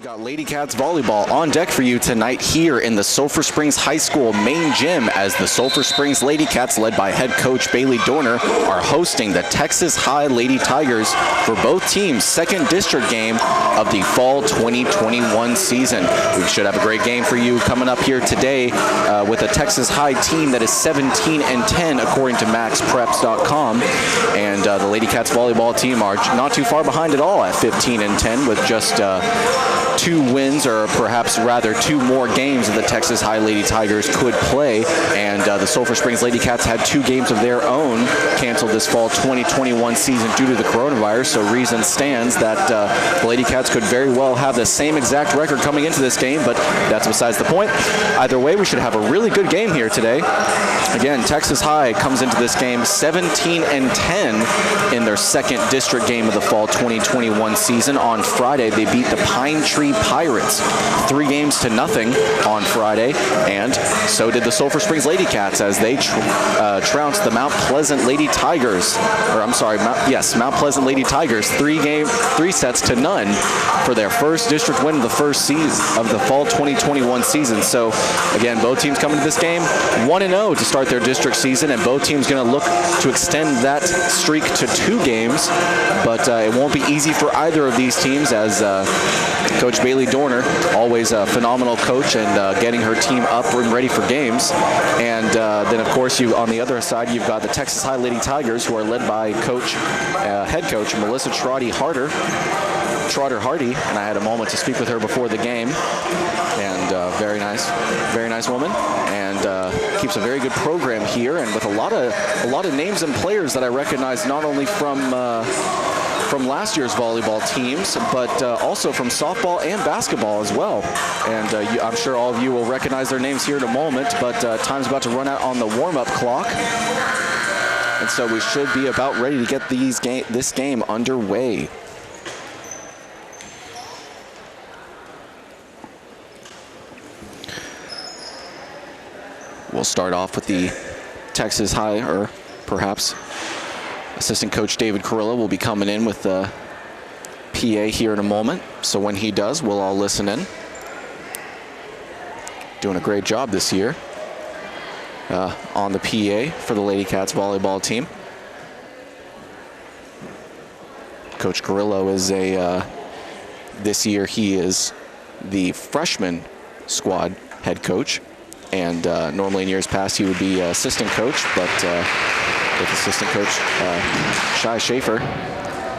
got Ladycats volleyball on deck for you tonight here in the Sulphur Springs High School main gym as the Sulphur Springs Ladycats, led by head coach Bailey Dorner, are hosting the Texas High Lady Tigers for both teams' second district game of the fall 2021 season. We should have a great game for you coming up here today with a Texas High team that is 17-10 according to maxpreps.com, and the Ladycats volleyball team are not too far behind at all at 15-10 with just 2 wins, or perhaps rather 2 more games that the Texas High Lady Tigers could play. And the Sulphur Springs Ladycats had 2 games of their own canceled this fall 2021 season due to the coronavirus. So reason stands that the Ladycats could very well have the same exact record coming into this game, but that's besides the point. Either way, we should have a really good game here today. Again, Texas High comes into this game 17-10 in their second district game of the fall 2021 season. On Friday, they beat the Pine Tree Pirates 3-0 on Friday, and so did the Sulphur Springs Ladycats as they trounced the Mount Pleasant Lady Tigers, Mount Pleasant Lady Tigers 3 sets to none for their first district win of the first season of the fall 2021 season. So again, both teams coming to this game 1-0 to start their district season, and both teams going to look to extend that streak to 2 games, but it won't be easy for either of these teams as Coach Bailey Dorner, always a phenomenal coach and getting her team up and ready for games. And then, of course, on the other side, you've got the Texas High Lady Tigers, who are led by head coach Melissa Trotter Hardy, and I had a moment to speak with her before the game, and very nice woman, and keeps a very good program here, and with a lot of names and players that I recognize not only from last year's volleyball teams, but also from softball and basketball as well. And I'm sure all of you will recognize their names here in a moment, but time's about to run out on the warm-up clock. And so we should be about ready to get this game underway. We'll start off with the Texas High, or perhaps assistant coach David Carrillo will be coming in with the PA here in a moment. So when he does, we'll all listen in. Doing a great job this year on the PA for the Ladycats volleyball team. Coach Carrillo is this year he is the freshman squad head coach. And normally in years past he would be assistant coach, but with assistant coach Shai Schaefer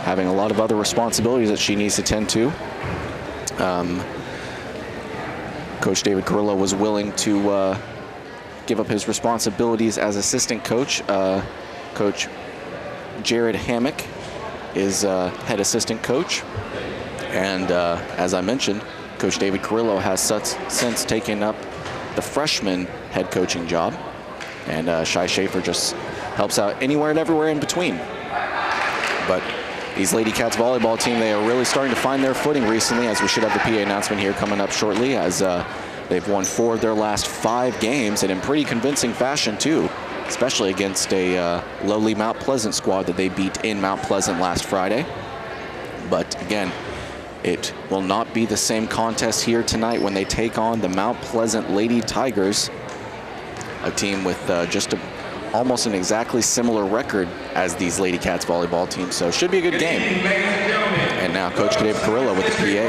having a lot of other responsibilities that she needs to tend to. Coach David Carrillo was willing to give up his responsibilities as assistant coach. Coach Jared Hammock is head assistant coach. And as I mentioned, Coach David Carrillo has since taken up the freshman head coaching job, and Shai Schaefer just helps out anywhere and everywhere in between. But these Ladycats volleyball team, they are really starting to find their footing recently, as we should have the PA announcement here coming up shortly, as they've won 4 of their last 5 games, and in pretty convincing fashion too, especially against a lowly Mount Pleasant squad that they beat in Mount Pleasant last Friday. But again, it will not be the same contest here tonight when they take on the Mount Pleasant Lady Tigers, a team with almost an exactly similar record as these Ladycats volleyball teams. So it should be a good game. And now Coach David Carrillo with the PA.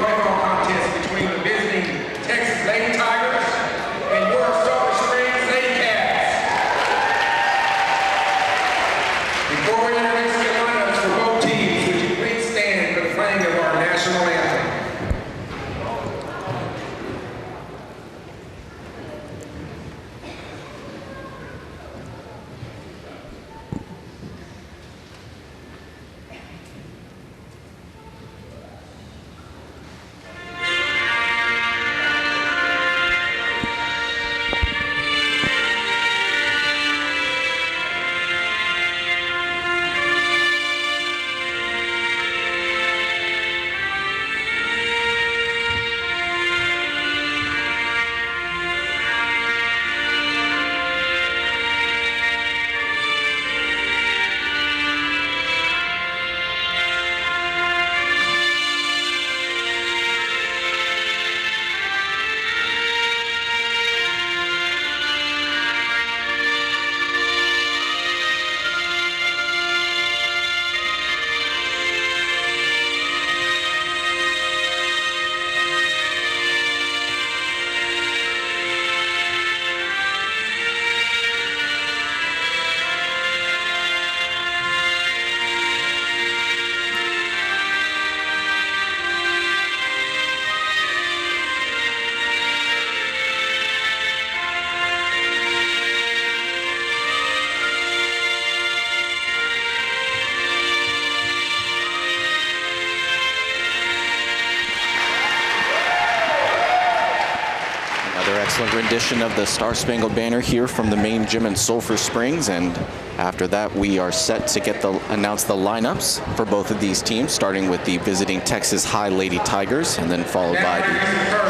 Another excellent rendition of the Star Spangled Banner here from the main gym in Sulphur Springs, and after that we are set to announce the lineups for both of these teams, starting with the visiting Texas High Lady Tigers and then followed by the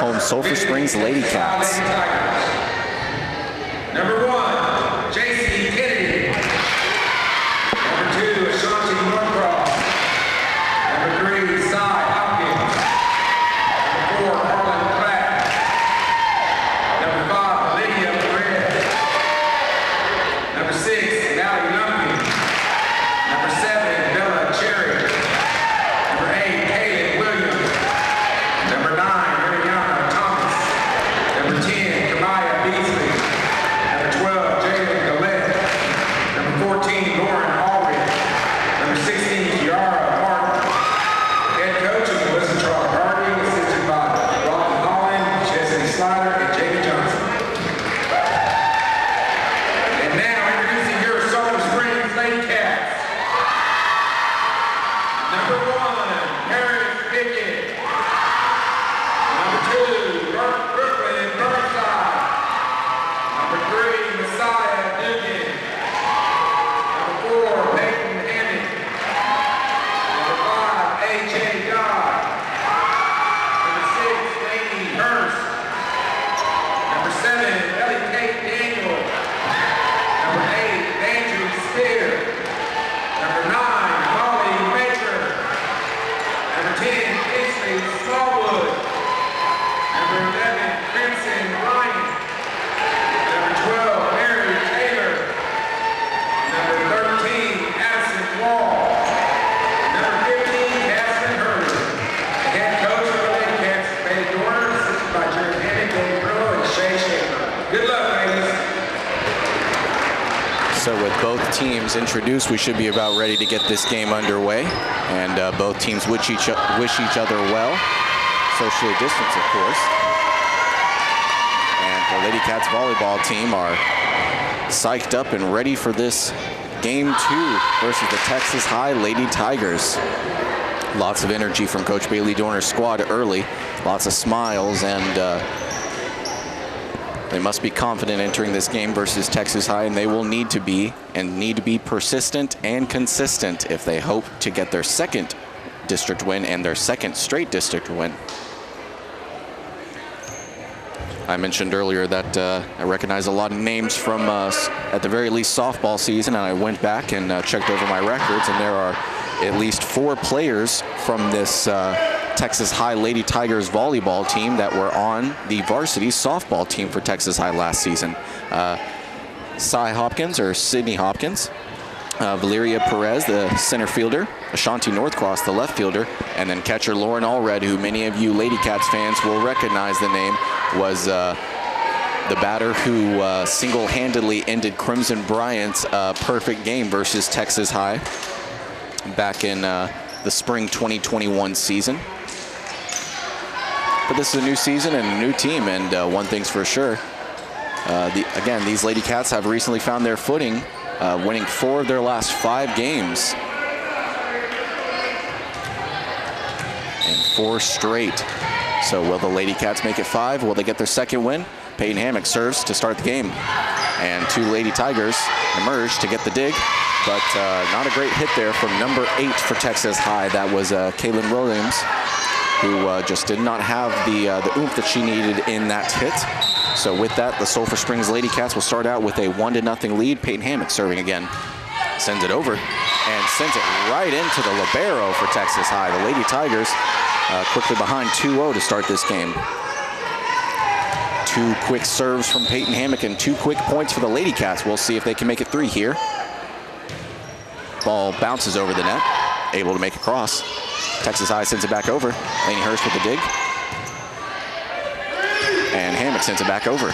home Sulphur Springs Lady Cats. Number 1, J.C. Kennedy. Number 2, Ashanti Norcross. Number 3, Cy Hopkins. Number 4, Carlin Pratt. Number 5, Lydia Perez. Number 6, Valley Lumpkin. Number 7, Bella Cherry. Number 8, Kaelin Williams. Number 9, Mariana Thomas. Number 10, Kamaya Beasley. Number 12, Jalen Gallette. Number 14, Lauren Allred. Number 16, Kiara Martin. Head coach is Melissa Charles-Hardy, assisted by Robin Holland, Chesney Slider, and Jamie Johnson. And now introducing your Sulphur Springs Ladycats. Number 1, Harris Pickett. Number 2, Brooklyn Burnside. Number 3, Messiah Dugan. Number 4, Peyton Hammock. Number 5, A.J. Dodd. Number 6, Lainey Hurst. Number 7, Ellie Kate Daniel. Number 8, Andrew Spear. Number 9, Molly Matron. Number 10, Kingsley Smallwood. Number 11, Crimson Ryan. Number 12, Mary Taylor. Number 13, Addison Wall. Number 15, Cassie Hurley. The head coach of the Ladycats, Betty Dorner, assisted by Jerry Hannon, Dave Brillo, and Shay Schaefer. Good luck, ladies. So with both teams introduced, we should be about ready to get this game underway. And both teams wish each other well, socially distanced, of course. And the Lady Cats volleyball team are psyched up and ready for this game 2 versus the Texas High Lady Tigers. Lots of energy from Coach Bailey Dorner's squad early, lots of smiles, and they must be confident entering this game versus Texas High, and they will need to be persistent and consistent if they hope to get their second district win and their second straight district win. I mentioned earlier that I recognize a lot of names from, at the very least, softball season, and I went back and checked over my records, and there are at least 4 players from this Texas High Lady Tigers volleyball team that were on the varsity softball team for Texas High last season. Cy Hopkins, or Sydney Hopkins, Valeria Perez, the center fielder, Ashanti Northcross, the left fielder, and then catcher Lauren Allred, who many of you Lady Cats fans will recognize the name, was the batter who single-handedly ended Crimson Bryant's perfect game versus Texas High back in the spring 2021 season. But this is a new season and a new team, and one thing's for sure. Again, these Lady Cats have recently found their footing, winning 4 of their last 5 games. And 4 straight. So will the Lady Cats make it 5? Will they get their second win? Peyton Hammock serves to start the game. And 2 Lady Tigers emerge to get the dig, but not a great hit there from number 8 for Texas High. That was Kaelin Williams, who just did not have the oomph that she needed in that hit. So with that, the Sulphur Springs Lady Cats will start out with a 1-0 lead. Peyton Hammock serving again. Sends it over and sends it right into the libero for Texas High. The Lady Tigers quickly behind 2-0 to start this game. 2 quick serves from Peyton Hammock and 2 quick points for the Lady Cats. We'll see if they can make it 3 here. Ball bounces over the net, able to make a cross. Texas High sends it back over. Lainey Hurst with the dig. And Hammock sends it back over.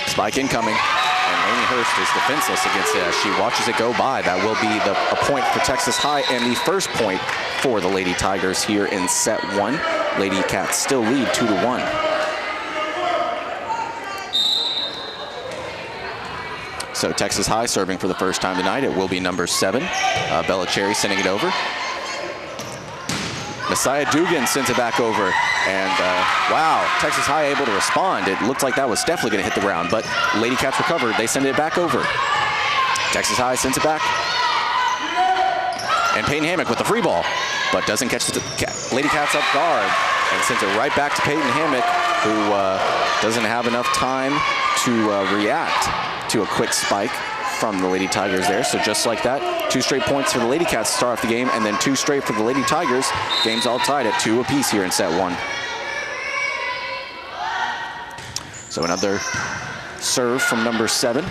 Spike incoming. And Lainey Hurst is defenseless against it as she watches it go by. That will be a point for Texas High and the first point for the Lady Tigers here in set 1. Lady Cats still lead 2-1. So Texas High serving for the first time tonight. It will be number 7, Bella Cherry, sending it over. Messiah Dugan sends it back over. And wow, Texas High able to respond. It looked like that was definitely going to hit the ground, but Lady Cats recovered. They send it back over. Texas High sends it back. And Peyton Hammock with the free ball, but doesn't catch the Lady Cats up guard and sends it right back to Peyton Hammock, who doesn't have enough time to react to a quick spike from the Lady Tigers there. So just like that, 2 straight points for the Lady Cats to start off the game, and then 2 straight for the Lady Tigers. Game's all tied at 2 apiece here in set 1. So another serve from number 7.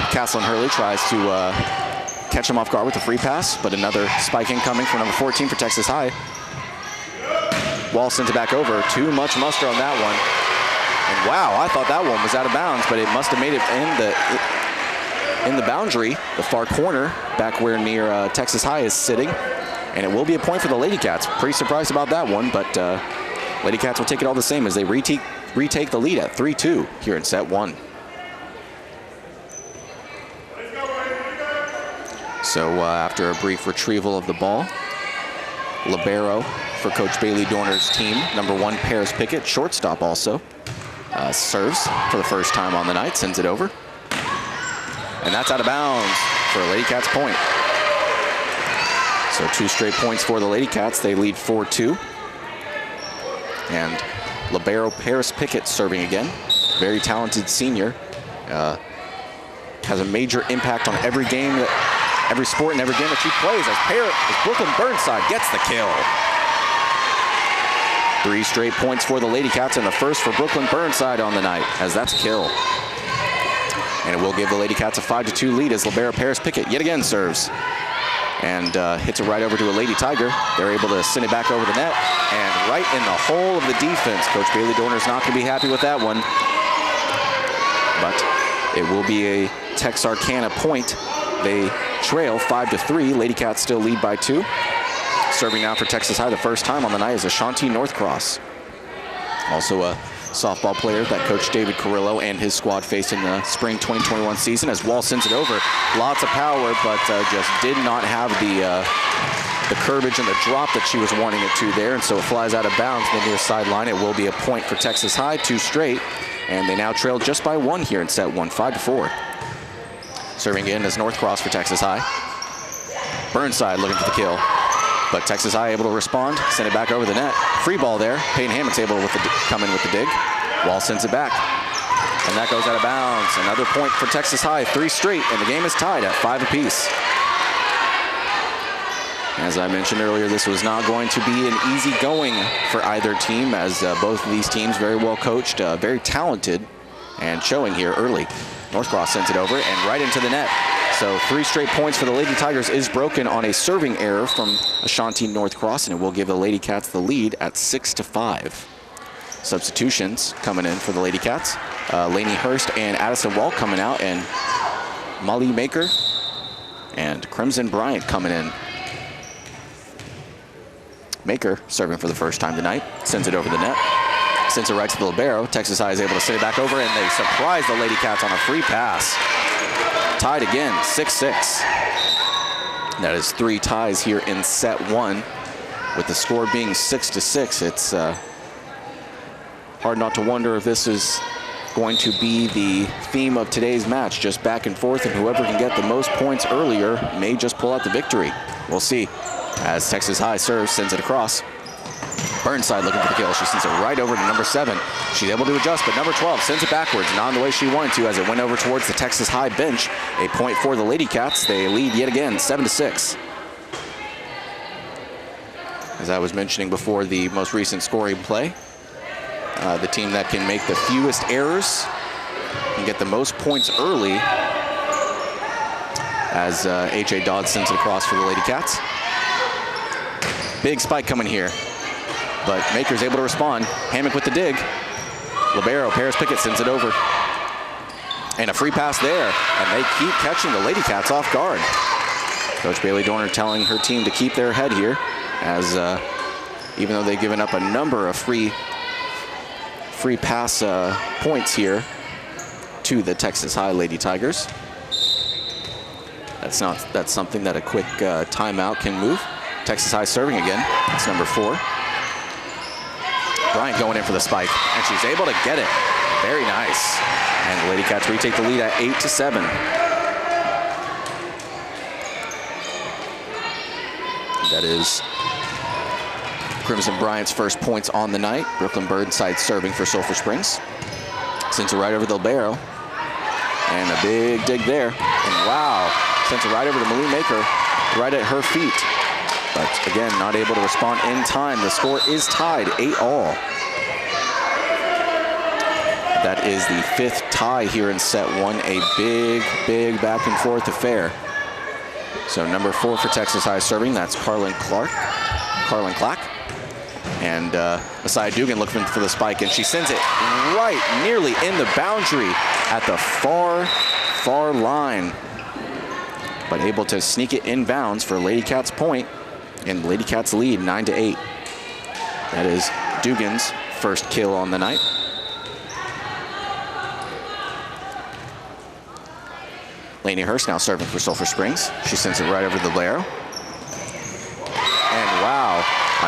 Kaelin Hurley tries to catch him off guard with a free pass, but another spike incoming from number 14 for Texas High. Wall sends it back over. Too much muster on that one. And wow, I thought that one was out of bounds, but it must have made it in the boundary, the far corner, back where near Texas High is sitting. And it will be a point for the Lady Cats. Pretty surprised about that one, but Lady Cats will take it all the same as they retake the lead at 3-2 here in set 1. So after a brief retrieval of the ball, libero for Coach Bailey Dorner's team, number 1 Paris Pickett, shortstop also, serves for the first time on the night, sends it over. And that's out of bounds for a Lady Cats point. So 2 straight points for the Lady Cats. They lead 4-2. And libero Paris Pickett serving again. Very talented senior. Has a major impact on every game, every sport and every game that she plays, as Brooklyn Burnside gets the kill. 3 straight points for the Lady Cats, and the first for Brooklyn Burnside on the night, as that's a kill. And it will give the Lady Cats a 5-2 lead as libero Paris Pickett yet again serves. And hits it right over to a Lady Tiger. They're able to send it back over the net, and right in the hole of the defense. Coach Bailey Dorner's not going to be happy with that one. But it will be a Texarkana point. They trail 5-3. Lady Cats still lead by 2. Serving now for Texas High the first time on the night is Ashanti Northcross. Also a softball player that Coach David Carrillo and his squad faced in the spring 2021 season, as Wall sends it over. Lots of power, but just did not have the curbage and the drop that she was wanting it to there, and so it flies out of bounds on the near sideline. It will be a point for Texas High, 2 straight, and they now trail just by 1 here in set 1, 5-4. Serving in is Northcross for Texas High. Burnside looking for the kill, but Texas High able to respond, send it back over the net. Free ball there. Peyton Hammock's able to come in with the dig. Wall sends it back, and that goes out of bounds. Another point for Texas High, 3 straight, and the game is tied at 5 apiece. As I mentioned earlier, this was not going to be an easy going for either team, as both of these teams very well coached, very talented, and showing here early. Northcross sends it over and right into the net. So 3 straight points for the Lady Tigers is broken on a serving error from Ashanti Northcross, and it will give the Lady Cats the lead at 6-5. Substitutions coming in for the Lady Cats. Lainey Hurst and Addison Wall coming out, and Molly Maker and Crimson Bryant coming in. Maker serving for the first time tonight, sends it over the net. Sends it right to the libero. Texas High is able to send it back over, and they surprise the Lady Cats on a free pass. Tied again, 6-6. That is 3 ties here in set 1. With the score being 6-6, it's hard not to wonder if this is going to be the theme of today's match, just back and forth, and whoever can get the most points earlier may just pull out the victory. We'll see. As Texas High serves, sends it across. Burnside looking for the kill. She sends it right over to number 7. She's able to adjust, but number 12 sends it backwards, not the way she wanted to, as it went over towards the Texas High bench. A point for the Lady Cats. They lead yet again, 7-6. As I was mentioning before the most recent scoring play, the team that can make the fewest errors and get the most points early, as A.J. Dodd sends it across for the Lady Cats. Big spike coming here, but Maker's able to respond. Hammock with the dig. Libero, Paris Pickett sends it over. And a free pass there, and they keep catching the Lady Cats off guard. Coach Bailey Dorner telling her team to keep their head here, as even though they've given up a number of free pass points here to the Texas High Lady Tigers. That's something that a quick timeout can move. Texas High serving again. It's number 4. Bryant going in for the spike, and she's able to get it. Very nice. And the Lady Cats retake the lead at 8-7. That is Crimson Bryant's first points on the night. Brooklyn Burnside serving for Sulphur Springs. Sends it right over the libero. And a big dig there. And wow, sends it right over the Malu Maker, right at her feet. But again, not able to respond in time. The score is tied, 8-all. That is the 5th tie here in set 1. A big back and forth affair. So number 4 for Texas High serving, that's Carlin Clack. And Messiah Dugan looking for the spike, and she sends it right nearly in the boundary at the far line. But able to sneak it inbounds for Lady Cats point, and Lady Cats lead 9-8. That is Dugan's first kill on the night. Lainey Hurst now serving for Sulphur Springs. She sends it right over the libero. And wow,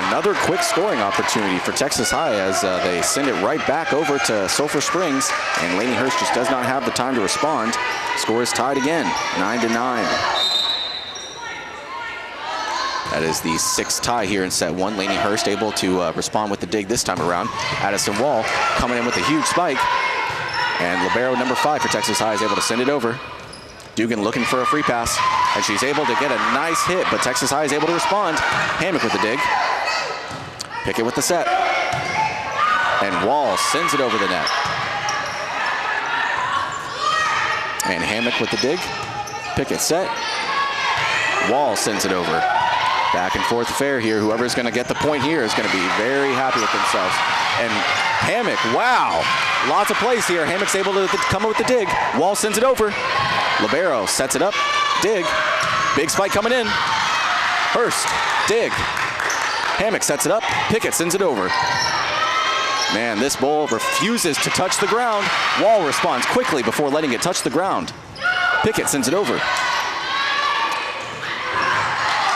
another quick scoring opportunity for Texas High as they send it right back over to Sulphur Springs, and Lainey Hurst just does not have the time to respond. Score is tied again, 9-9. That is the 6th tie here in set 1. Lainey Hurst able to respond with the dig this time around. Addison Wall coming in with a huge spike, and libero number 5 for Texas High is able to send it over. Dugan looking for a free pass, and she's able to get a nice hit, but Texas High is able to respond. Hammock with the dig. Pickett with the set. And Wall sends it over the net. And Hammock with the dig. Pickett set. Wall sends it over. Back and forth affair here. Whoever's going to get the point here is going to be very happy with themselves. And Hammock, wow. Lots of plays here. Hammock's able to come up with the dig. Wall sends it over. Libero sets it up. Dig. Big spike coming in. Hurst. Dig. Hammock sets it up. Pickett sends it over. Man, this ball refuses to touch the ground. Wall responds quickly before letting it touch the ground. Pickett sends it over.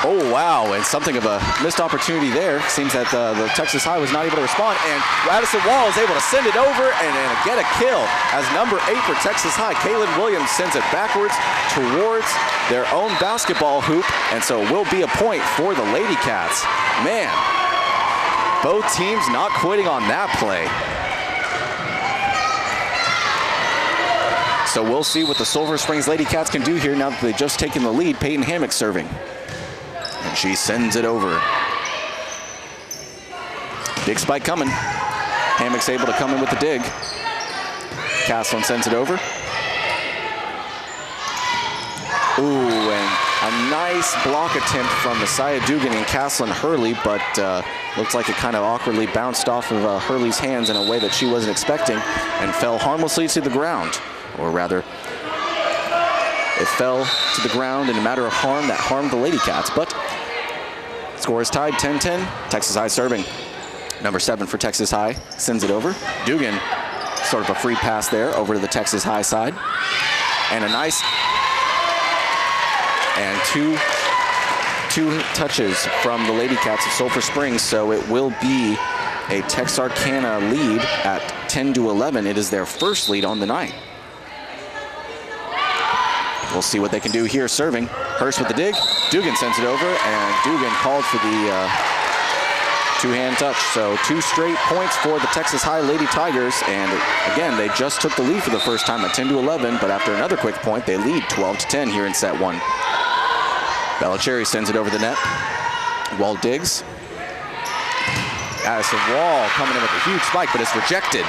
Oh, wow, and something of a missed opportunity there. Seems that the Texas High was not able to respond, and Addison Wall is able to send it over and get a kill as number 8 for Texas High. Kaelin Williams sends it backwards towards their own basketball hoop, and so it will be a point for the Lady Cats. Man, both teams not quitting on that play. So we'll see what the Sulphur Springs Lady Cats can do here now that they've just taken the lead. Peyton Hammock serving. And she sends it over. Big spike coming. Hammock's able to come in with the dig. Caslin sends it over. Ooh, and a nice block attempt from Messiah Dugan and Caslin Hurley, but looks like it kind of awkwardly bounced off of Hurley's hands in a way that she wasn't expecting and fell harmlessly to the ground. Or rather, it fell to the ground in a matter of harm that harmed the Lady Cats, but score is tied 10-10. Texas High serving. Number 7 for Texas High sends it over. Dugan, sort of a free pass there over to the Texas High side. And a nice, and two touches from the Lady Cats of Sulphur Springs, so it will be a Texarkana lead at 10-11. It is their first lead on the night. We'll see what they can do here serving. Hurst with the dig. Dugan sends it over, and Dugan called for the two-hand touch. So 2 straight points for the Texas High Lady Tigers. And again, they just took the lead for the first time at 10-11, but after another quick point, they lead 12-10 here in set 1. Bellacherry sends it over the net. Wall digs. Addison Wall coming in with a huge spike, but it's rejected.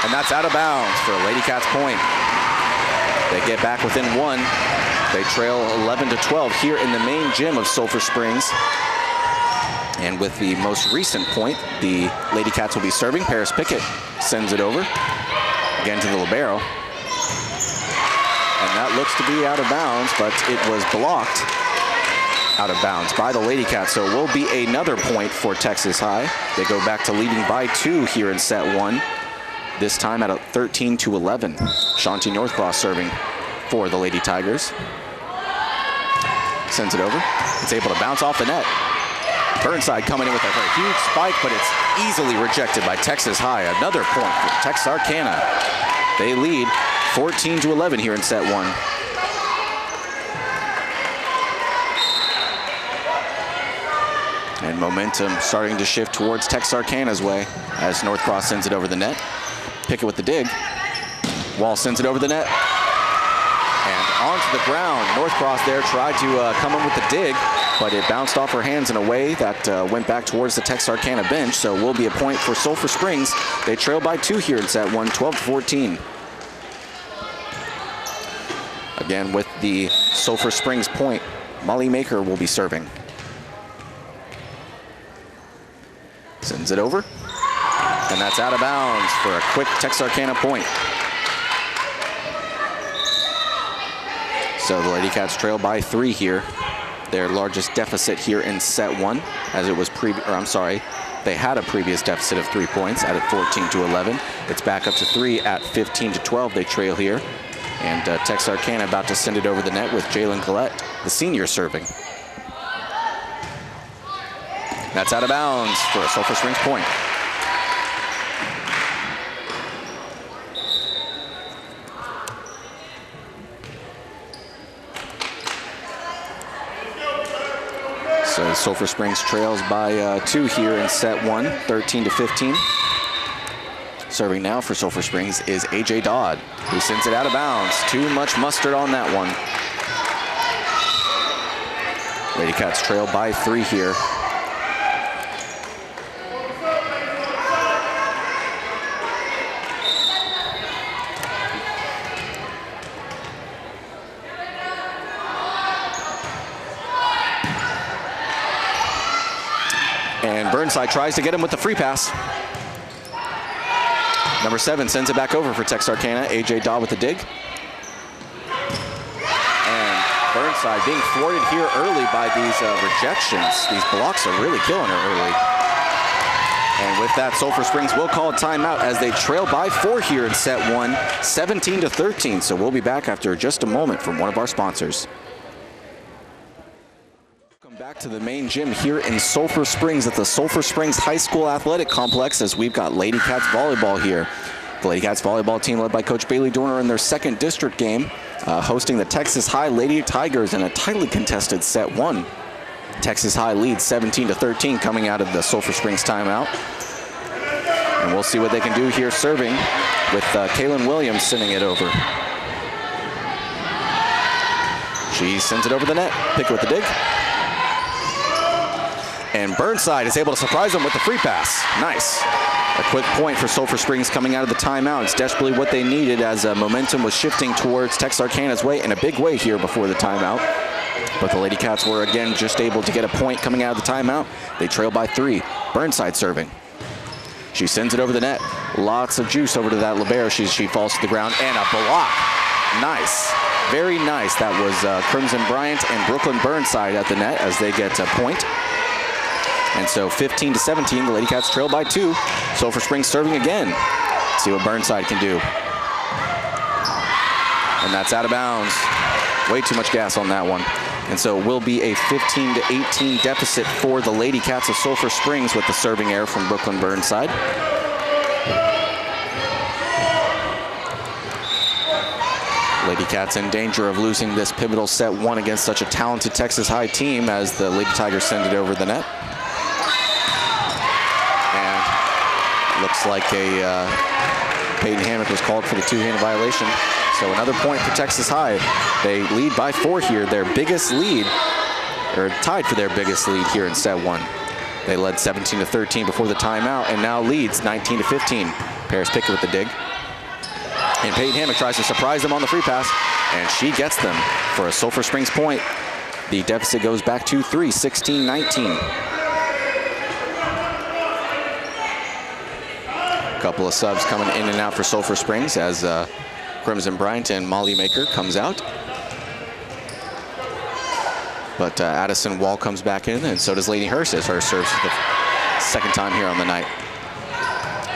And that's out of bounds for a Lady Cats point. They get back within 1. They trail 11-12 here in the main gym of Sulphur Springs. And with the most recent point, the Lady Cats will be serving. Paris Pickett sends it over, again to the libero. And that looks to be out of bounds, but it was blocked out of bounds by the Lady Cats. So it will be another point for Texas High. They go back to leading by 2 here in set 1. This time at 13-11. Shanti Northcross serving for the Lady Tigers. sends it over. It's able to bounce off the net. Burnside coming in with a very huge spike, but it's easily rejected by Texas High. Another point for Texarkana. They lead 14-11 here in set one. And momentum starting to shift towards Texarkana's way as Northcross sends it over the net. Pickett with the dig. Wall sends it over the net. And onto the ground. Northcross there tried to come in with the dig, but it bounced off her hands in a way that went back towards the Texarkana bench. So will be a point for Sulphur Springs. They trail by 2 here in set one, 12-14. Again, with the Sulphur Springs point, Molly Maker will be serving. Sends it over, and that's out of bounds for a quick Texarkana point. So the Ladycats trail by 3 here. Their largest deficit here in set one, as it was they had a previous deficit of 3 points at 14-11. It's back up to 3 at 15-12. They trail here. And Texarkana about to send it over the net with Jalen Gallette, the senior, serving. That's out of bounds for a Sulphur Springs point. So Sulphur Springs trails by 2 here in set one, 13-15. Serving now for Sulphur Springs is AJ Dodd, who sends it out of bounds. Too much mustard on that one. Ladycats trail by 3 here. And Burnside tries to get him with the free pass. Number 7 sends it back over for Texarkana. AJ Dodd with the dig. And Burnside being thwarted here early by these rejections. These blocks are really killing her early. And with that, Sulphur Springs will call a timeout as they trail by 4 here in set one, 17-13. So we'll be back after just a moment from one of our sponsors. Back to the main gym here in Sulphur Springs at the Sulphur Springs High School Athletic Complex as we've got Ladycats volleyball here. The Ladycats volleyball team led by Coach Bailey Dorner in their second district game, hosting the Texas High Lady Tigers in a tightly contested set one. Texas High leads 17-13 coming out of the Sulphur Springs timeout. And we'll see what they can do here serving with Kaelin Williams sending it over. She sends it over the net. Pickett with the dig. And Burnside is able to surprise them with the free pass. Nice. A quick point for Sulphur Springs coming out of the timeout. It's desperately what they needed as momentum was shifting towards Texarkana's way in a big way here before the timeout. But the Ladycats were again just able to get a point coming out of the timeout. They trail by 3. Burnside serving. She sends it over the net. Lots of juice over to that libero. She falls to the ground and a block. Nice. Very nice. That was Crimson Bryant and Brooklyn Burnside at the net as they get a point. And so 15-17, the Ladycats trail by 2. Sulphur Springs serving again. See what Burnside can do. And that's out of bounds. Way too much gas on that one. And so it will be a 15-18 deficit for the Ladycats of Sulphur Springs with the serving error from Brooklyn Burnside. Ladycats in danger of losing this pivotal set one against such a talented Texas High team as the Lady Tigers send it over the net. Looks like Peyton Hammock was called for the two-handed violation. So another point for Texas High. They lead by 4 here. Their biggest lead, or tied for their biggest lead here in set one. They led 17-13 before the timeout and now leads 19-15. Paris Pickett with the dig. And Peyton Hammock tries to surprise them on the free pass, and she gets them for a Sulphur Springs point. The deficit goes back to 3, 16-19. Couple of subs coming in and out for Sulphur Springs as Crimson Bryant and Molly Maker comes out. But Addison Wall comes back in, and so does Lainey Hurst as her serves for the second time here on the night.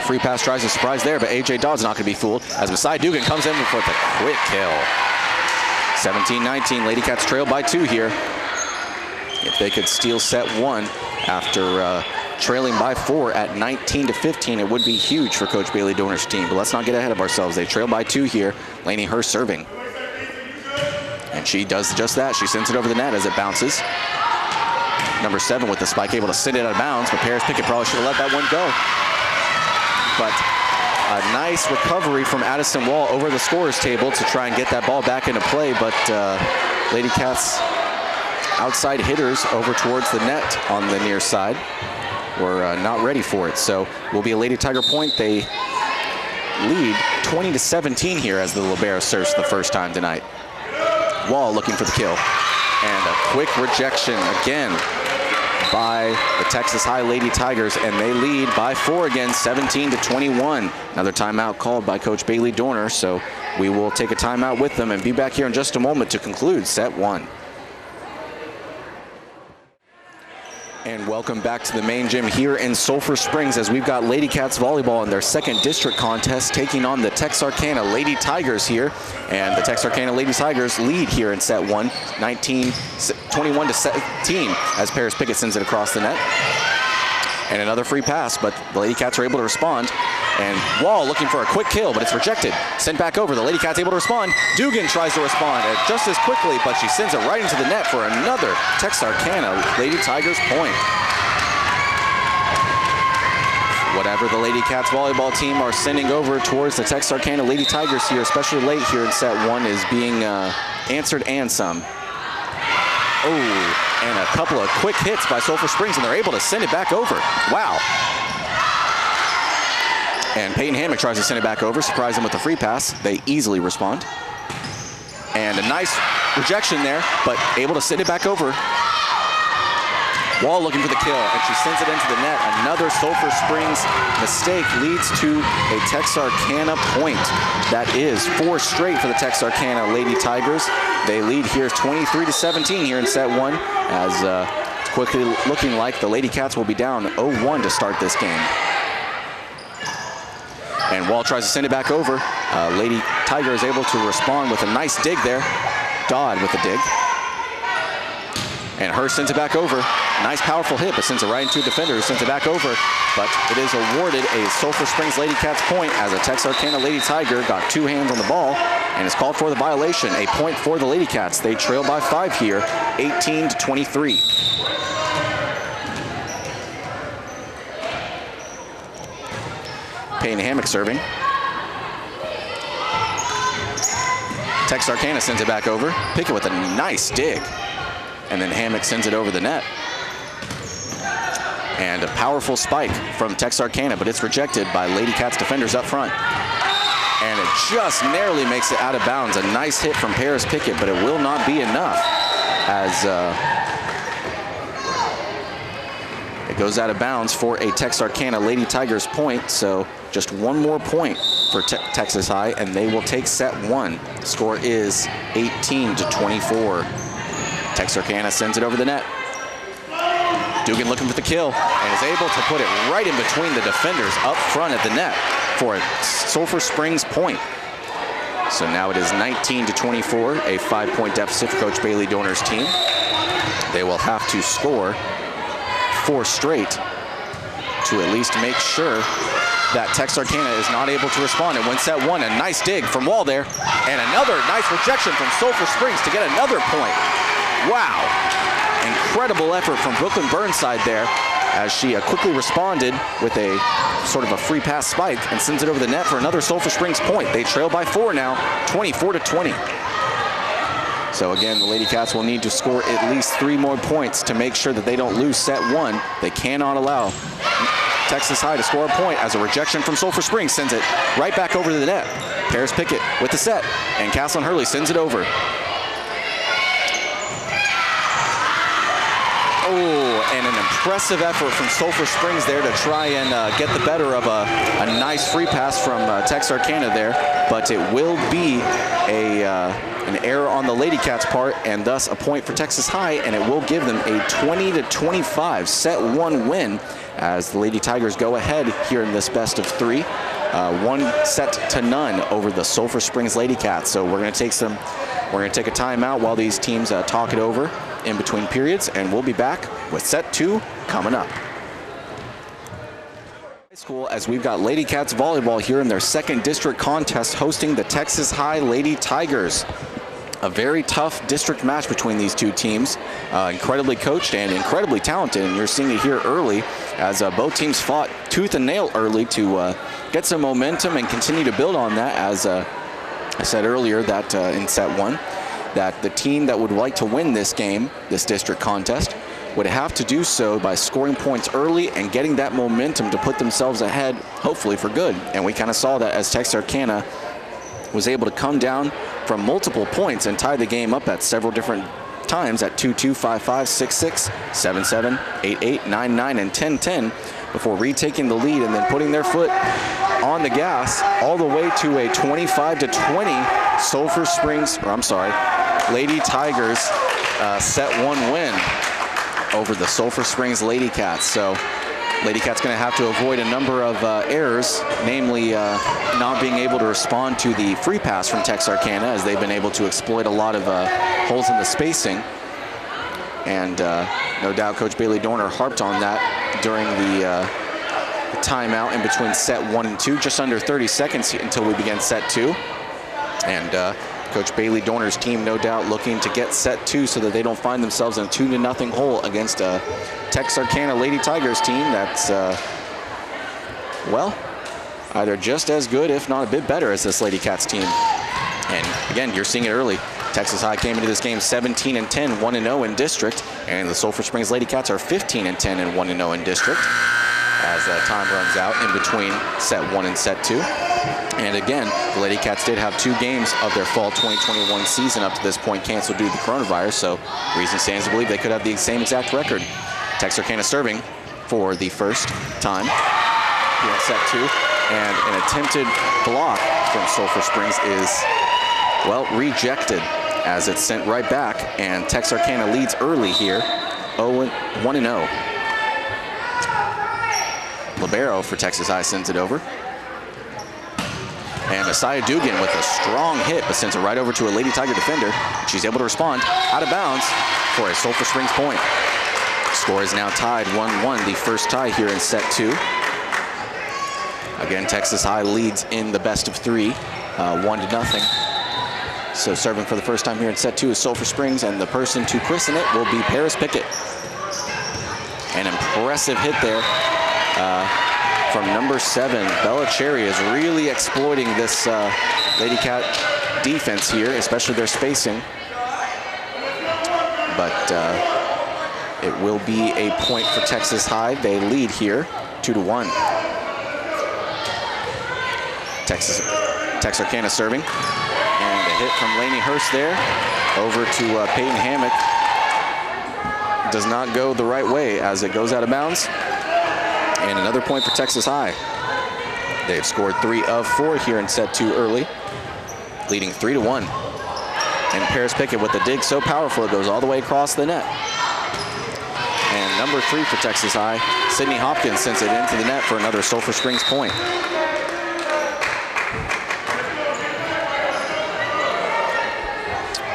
Free pass tries to surprise there, but AJ Dodd's not going to be fooled as Masai Dugan comes in for the quick kill. 17-19, Ladycats trail by 2 here. If they could steal set 1 after trailing by 4 at 19-15, it would be huge for Coach Bailey Dorner's team. But let's not get ahead of ourselves. They trail by 2 here. Lainey Hurst serving. And she does just that. She sends it over the net as it bounces. Number 7 with the spike, able to send it out of bounds, but Paris Pickett probably should have let that one go. But a nice recovery from Addison Wall over the scorer's table to try and get that ball back into play, but Lady Cats outside hitters over towards the net on the near side were not ready for it. So will be a Lady Tiger point. They lead 20-17 here as the libero serves the first time tonight. Wall looking for the kill. And a quick rejection again by the Texas High Lady Tigers, and they lead by 4 again, 17-21. Another timeout called by Coach Bailey Dorner, so we will take a timeout with them and be back here in just a moment to conclude set 1. And welcome back to the main gym here in Sulphur Springs as we've got Lady Cats volleyball in their second district contest taking on the Texarkana Lady Tigers here. And the Texarkana Lady Tigers lead here in set 1, 21-17 as Paris Pickett sends it across the net. And another free pass, but the Lady Cats are able to respond. And Wall looking for a quick kill, but it's rejected. Sent back over. The Lady Cats able to respond. Dugan tries to respond just as quickly, but she sends it right into the net for another Texarkana Lady Tigers point. Whatever the Lady Cats volleyball team are sending over towards the Texarkana Lady Tigers here, especially late here in set 1, is being answered and some. Oh, and a couple of quick hits by Sulphur Springs, and they're able to send it back over. Wow. And Peyton Hammock tries to send it back over, surprise them with a free pass. They easily respond. And a nice rejection there, but able to send it back over. Wall looking for the kill, and she sends it into the net. Another Sulphur Springs mistake leads to a Texarkana point. That is 4 straight for the Texarkana Lady Tigers. They lead here 23-17 here in set 1, as it's quickly looking like the Lady Cats will be down 0-1 to start this game. And Wall tries to send it back over. Lady Tiger is able to respond with a nice dig there. Dodd with the dig. And Hurst sends it back over. Nice powerful hit, but sends it right into a defender who sends it back over. But it is awarded a Sulphur Springs Lady Cats point as a Texarkana Lady Tiger got 2 hands on the ball and is called for the violation. A point for the Lady Cats. They trail by 5 here, 18-23. Peyton Hammock serving. Texarkana sends it back over. Pickett with a nice dig. And then Hammock sends it over the net. And a powerful spike from Texarkana, but it's rejected by Lady Cats defenders up front. And it just narrowly makes it out of bounds. A nice hit from Paris Pickett, but it will not be enough as it goes out of bounds for a Texarkana Lady Tigers point. So just 1 more point for Texas High, and they will take set 1. The score is 18-24. Texarkana sends it over the net. Dugan looking for the kill and is able to put it right in between the defenders up front at the net for a Sulphur Springs point. So now it is 19-24, a 5-point deficit for Coach Bailey Dorner's team. They will have to score 4 straight to at least make sure that Texarkana is not able to respond. And win set 1, a nice dig from Wall there, and another nice rejection from Sulphur Springs to get another point. Wow, incredible effort from Brooklyn Burnside there as she quickly responded with a sort of a free pass spike and sends it over the net for another Sulphur Springs point. They trail by 4 now, 24-20. So again, the Lady Cats will need to score at least 3 more points to make sure that they don't lose set 1. They cannot allow Texas High to score a point as a rejection from Sulphur Springs sends it right back over to the net. Paris Pickett with the set, and Kaelin Hurley sends it over. Oh, and an impressive effort from Sulphur Springs there to try and get the better of a nice free pass from Texarkana there, but it will be an error on the Lady Cats' part, and thus a point for Texas High, and it will give them a 20-25 set 1 win as the Lady Tigers go ahead here in this best of 3, 1-0 over the Sulphur Springs Lady Cats. So we're going to take a timeout while these teams talk it over. in between periods, and we'll be back with set 2 coming up. High school, as we've got Lady Cats volleyball here in their second district contest hosting the Texas High Lady Tigers. A very tough district match between these two teams. Incredibly coached and incredibly talented, and you're seeing it here early as both teams fought tooth and nail early to get some momentum and continue to build on that. As I said earlier, that in set 1, that the team that would like to win this game, this district contest, would have to do so by scoring points early and getting that momentum to put themselves ahead, hopefully for good. And we kind of saw that as Texarkana was able to come down from multiple points and tie the game up at several different times at 2-2, 5-5, 6-6, 7-7, 8-8, 9-9, and 10-10 before retaking the lead and then putting their foot on the gas all the way to a 25-20 Sulphur Springs, or I'm sorry, Lady Tigers set 1 win over the Sulphur Springs Lady Cats. So Lady Cat's going to have to avoid a number of errors, namely not being able to respond to the free pass from Texarkana, as they've been able to exploit a lot of holes in the spacing. And no doubt Coach Bailey Dorner harped on that during the timeout in between set 1 and 2, just under 30 seconds until we began set 2. And Coach Bailey Dorner's team no doubt looking to get set 2 so that they don't find themselves in a 2-0 hole against a Texarkana Lady Tigers team that's, well, either just as good, if not a bit better, as this Lady Cats team. And again, you're seeing it early. Texas High came into this game 17-10, 1-0 in district, and the Sulphur Springs Lady Cats are 15-10 and 1-0 in district as time runs out in between set 1 and set 2. And again, the Lady Cats did have 2 games of their fall 2021 season up to this point canceled due to the coronavirus, so reason stands to believe they could have the same exact record. Texarkana serving for the first time here in set 2, and an attempted block from Sulphur Springs is, well, rejected as it's sent right back, and Texarkana leads early here, 1-0. Libero for Texas High sends it over. And Messiah Dugan with a strong hit, but sends it right over to a Lady Tiger defender. She's able to respond out of bounds for a Sulphur Springs point. Score is now tied 1-1, the first tie here in set 2. Again, Texas High leads in the best of 3, 1-0. So serving for the first time here in set 2 is Sulphur Springs, and the person to christen it will be Paris Pickett. An impressive hit there from number 7. Bella Cherry is really exploiting this Lady Cat defense here, especially their spacing. But it will be a point for Texas High. They lead here 2-1. Texarkana serving. And a hit from Lainey Hurst there over to Peyton Hammock. Does not go the right way as it goes out of bounds. And another point for Texas High. They've scored 3 of 4 here in set 2 early, leading 3-1. And Paris Pickett with the dig so powerful it goes all the way across the net. And number 3 for Texas High, Sydney Hopkins sends it into the net for another Sulphur Springs point.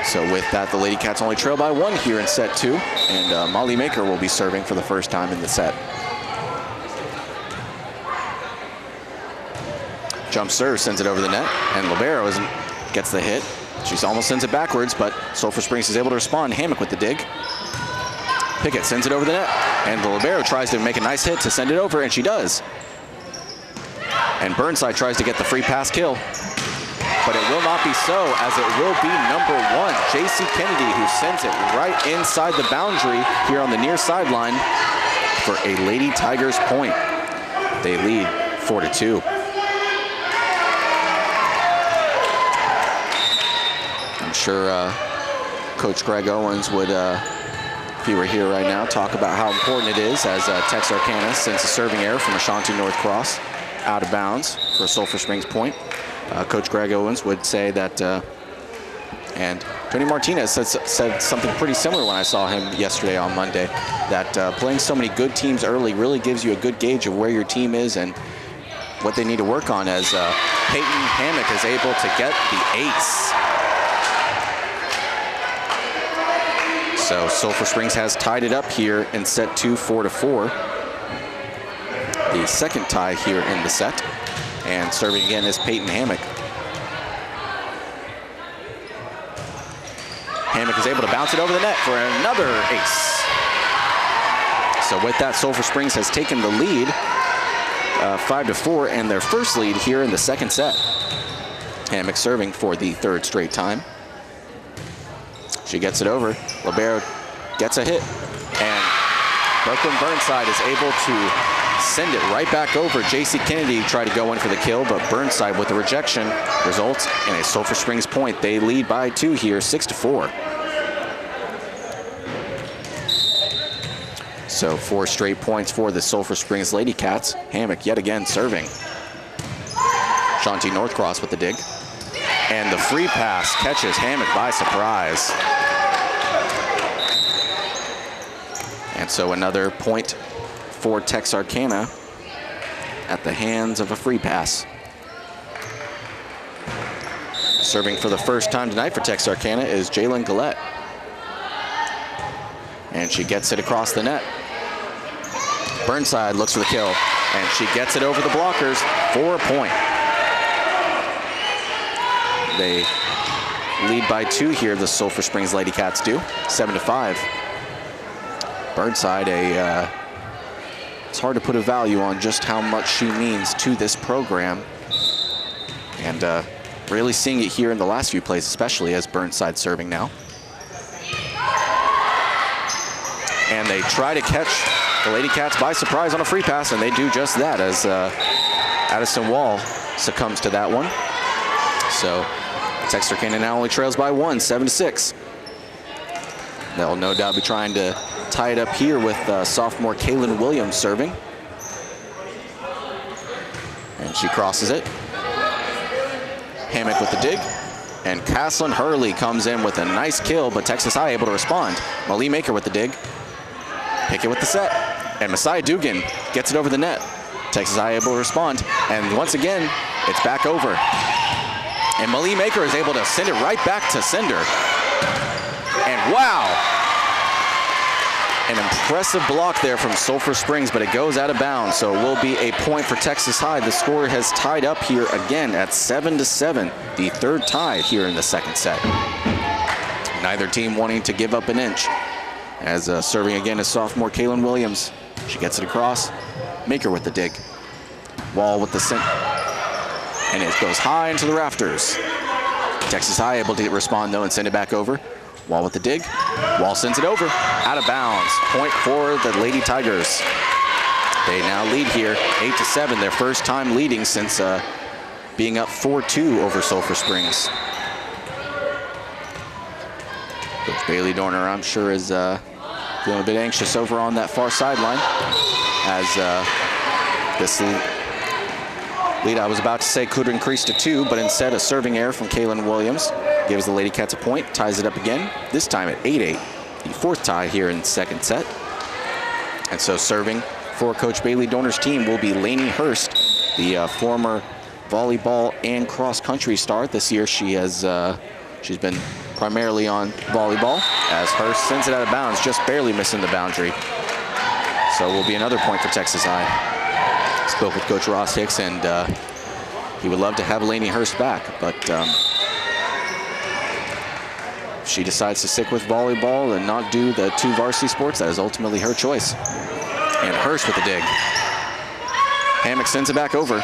So with that, the Lady Cats only trail by 1 here in set 2, and Molly Maker will be serving for the first time in the set. Jump serve, sends it over the net, and Libero gets the hit. She almost sends it backwards, but Sulphur Springs is able to respond. Hammock with the dig. Pickett sends it over the net, and the Libero tries to make a nice hit to send it over, and she does. And Burnside tries to get the free pass kill, but it will not be so, as it will be number 1, J.C. Kennedy, who sends it right inside the boundary here on the near sideline for a Lady Tigers point. They lead 4-2. I'm sure Coach Greg Owens would, if he were here right now, talk about how important it is as Texarkana sends a serving error from Ashanti Northcross out of bounds for a Sulphur Springs point. Coach Greg Owens would say that, and Tony Martinez said something pretty similar when I saw him yesterday on Monday, that playing so many good teams early really gives you a good gauge of where your team is and what they need to work on, as Peyton Hammock is able to get the ace. So Sulphur Springs has tied it up here in set 2, 4-4. The second tie here in the set. And serving again is Peyton Hammock. Hammock is able to bounce it over the net for another ace. So with that, Sulphur Springs has taken the lead 5-4 and their first lead here in the second set. Hammock serving for the third straight time. She gets it over. Libero gets a hit. And Brooklyn Burnside is able to send it right back over. J.C. Kennedy tried to go in for the kill, but Burnside with the rejection results in a Sulphur Springs point. They lead by 2 here, 6-4. So 4 straight points for the Sulphur Springs Ladycats. Hammock yet again serving. Shanti Northcross with the dig. And the free pass catches Hammock by surprise. And so another point for Texarkana at the hands of a free pass. Serving for the first time tonight for Texarkana is Jalen Gallette. And she gets it across the net. Burnside looks for the kill, and she gets it over the blockers for a point. They lead by 2 here, the Sulphur Springs Ladycats do, 7-5. Burnside, it's hard to put a value on just how much she means to this program. And really seeing it here in the last few plays, especially as Burnside serving now. And they try to catch the Ladycats by surprise on a free pass, and they do just that as Addison Wall succumbs to that one. So Texarkana now only trails by 1, 7-6. They'll no doubt be trying to tie it up here with sophomore Kaelin Williams serving. And she crosses it. Hammock with the dig. And Kaelin Hurley comes in with a nice kill, but Texas High able to respond. Malie Maker with the dig. Pick it with the set. And Messiah Dugan gets it over the net. Texas High able to respond. And once again, it's back over. And Malie Maker is able to send it right back to Cinder. And wow! An impressive block there from Sulphur Springs, but it goes out of bounds, so it will be a point for Texas High. The score has tied up here again at 7-7, the third tie here in the second set. Neither team wanting to give up an inch. As serving again is sophomore Kaelin Williams. She gets it across. Maker with the dig. Wall with the send. And it goes high into the rafters. Texas High able to respond though and send it back over. Wall with the dig. Wall sends it over. Out of bounds. Point for the Lady Tigers. They now lead here 8-7. Their first time leading since being up 4-2 over Sulphur Springs. Coach Bailey Dorner, I'm sure, is feeling a bit anxious over on that far sideline. As this lead, I was about to say, could increase to 2, but instead a serving error from Kaelin Williams gives the Ladycats a point, ties it up again, this time at 8-8, the fourth tie here in the second set. And so serving for Coach Bailey Dorner's team will be Lainey Hurst, the former volleyball and cross-country star. This year she has she's been primarily on volleyball, as Hurst sends it out of bounds, just barely missing the boundary. So will be another point for Texas High. Spoke with Coach Ross Hicks, and he would love to have Lainey Hurst back, but if she decides to stick with volleyball and not do the 2 varsity sports, that is ultimately her choice. And Hurst with the dig. Hammock sends it back over.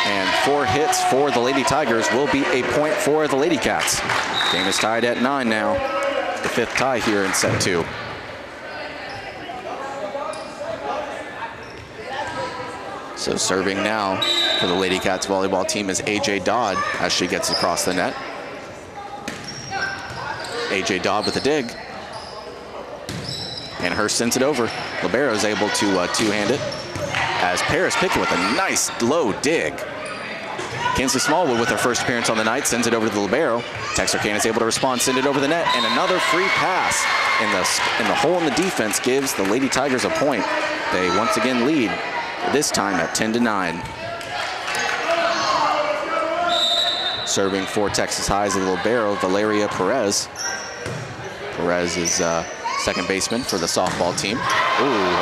And 4 hits for the Lady Tigers will be a point for the Ladycats. Game is tied at 9 now. The 5th tie here in set 2. So serving now for the Ladycats volleyball team is AJ Dodd as she gets across the net. AJ Dodd with a dig. And Hurst sends it over. Libero is able to two-hand it as Paris Pickett with a nice low dig. Kinsley Smallwood with her first appearance on the night sends it over to the Libero. Texarkana is able to respond, send it over the net, and another free pass in the hole in the defense gives the Lady Tigers a point. They once again lead, this time at 10-9. Serving for Texas High is a little barrel, Valeria Perez. Perez is second baseman for the softball team. Ooh,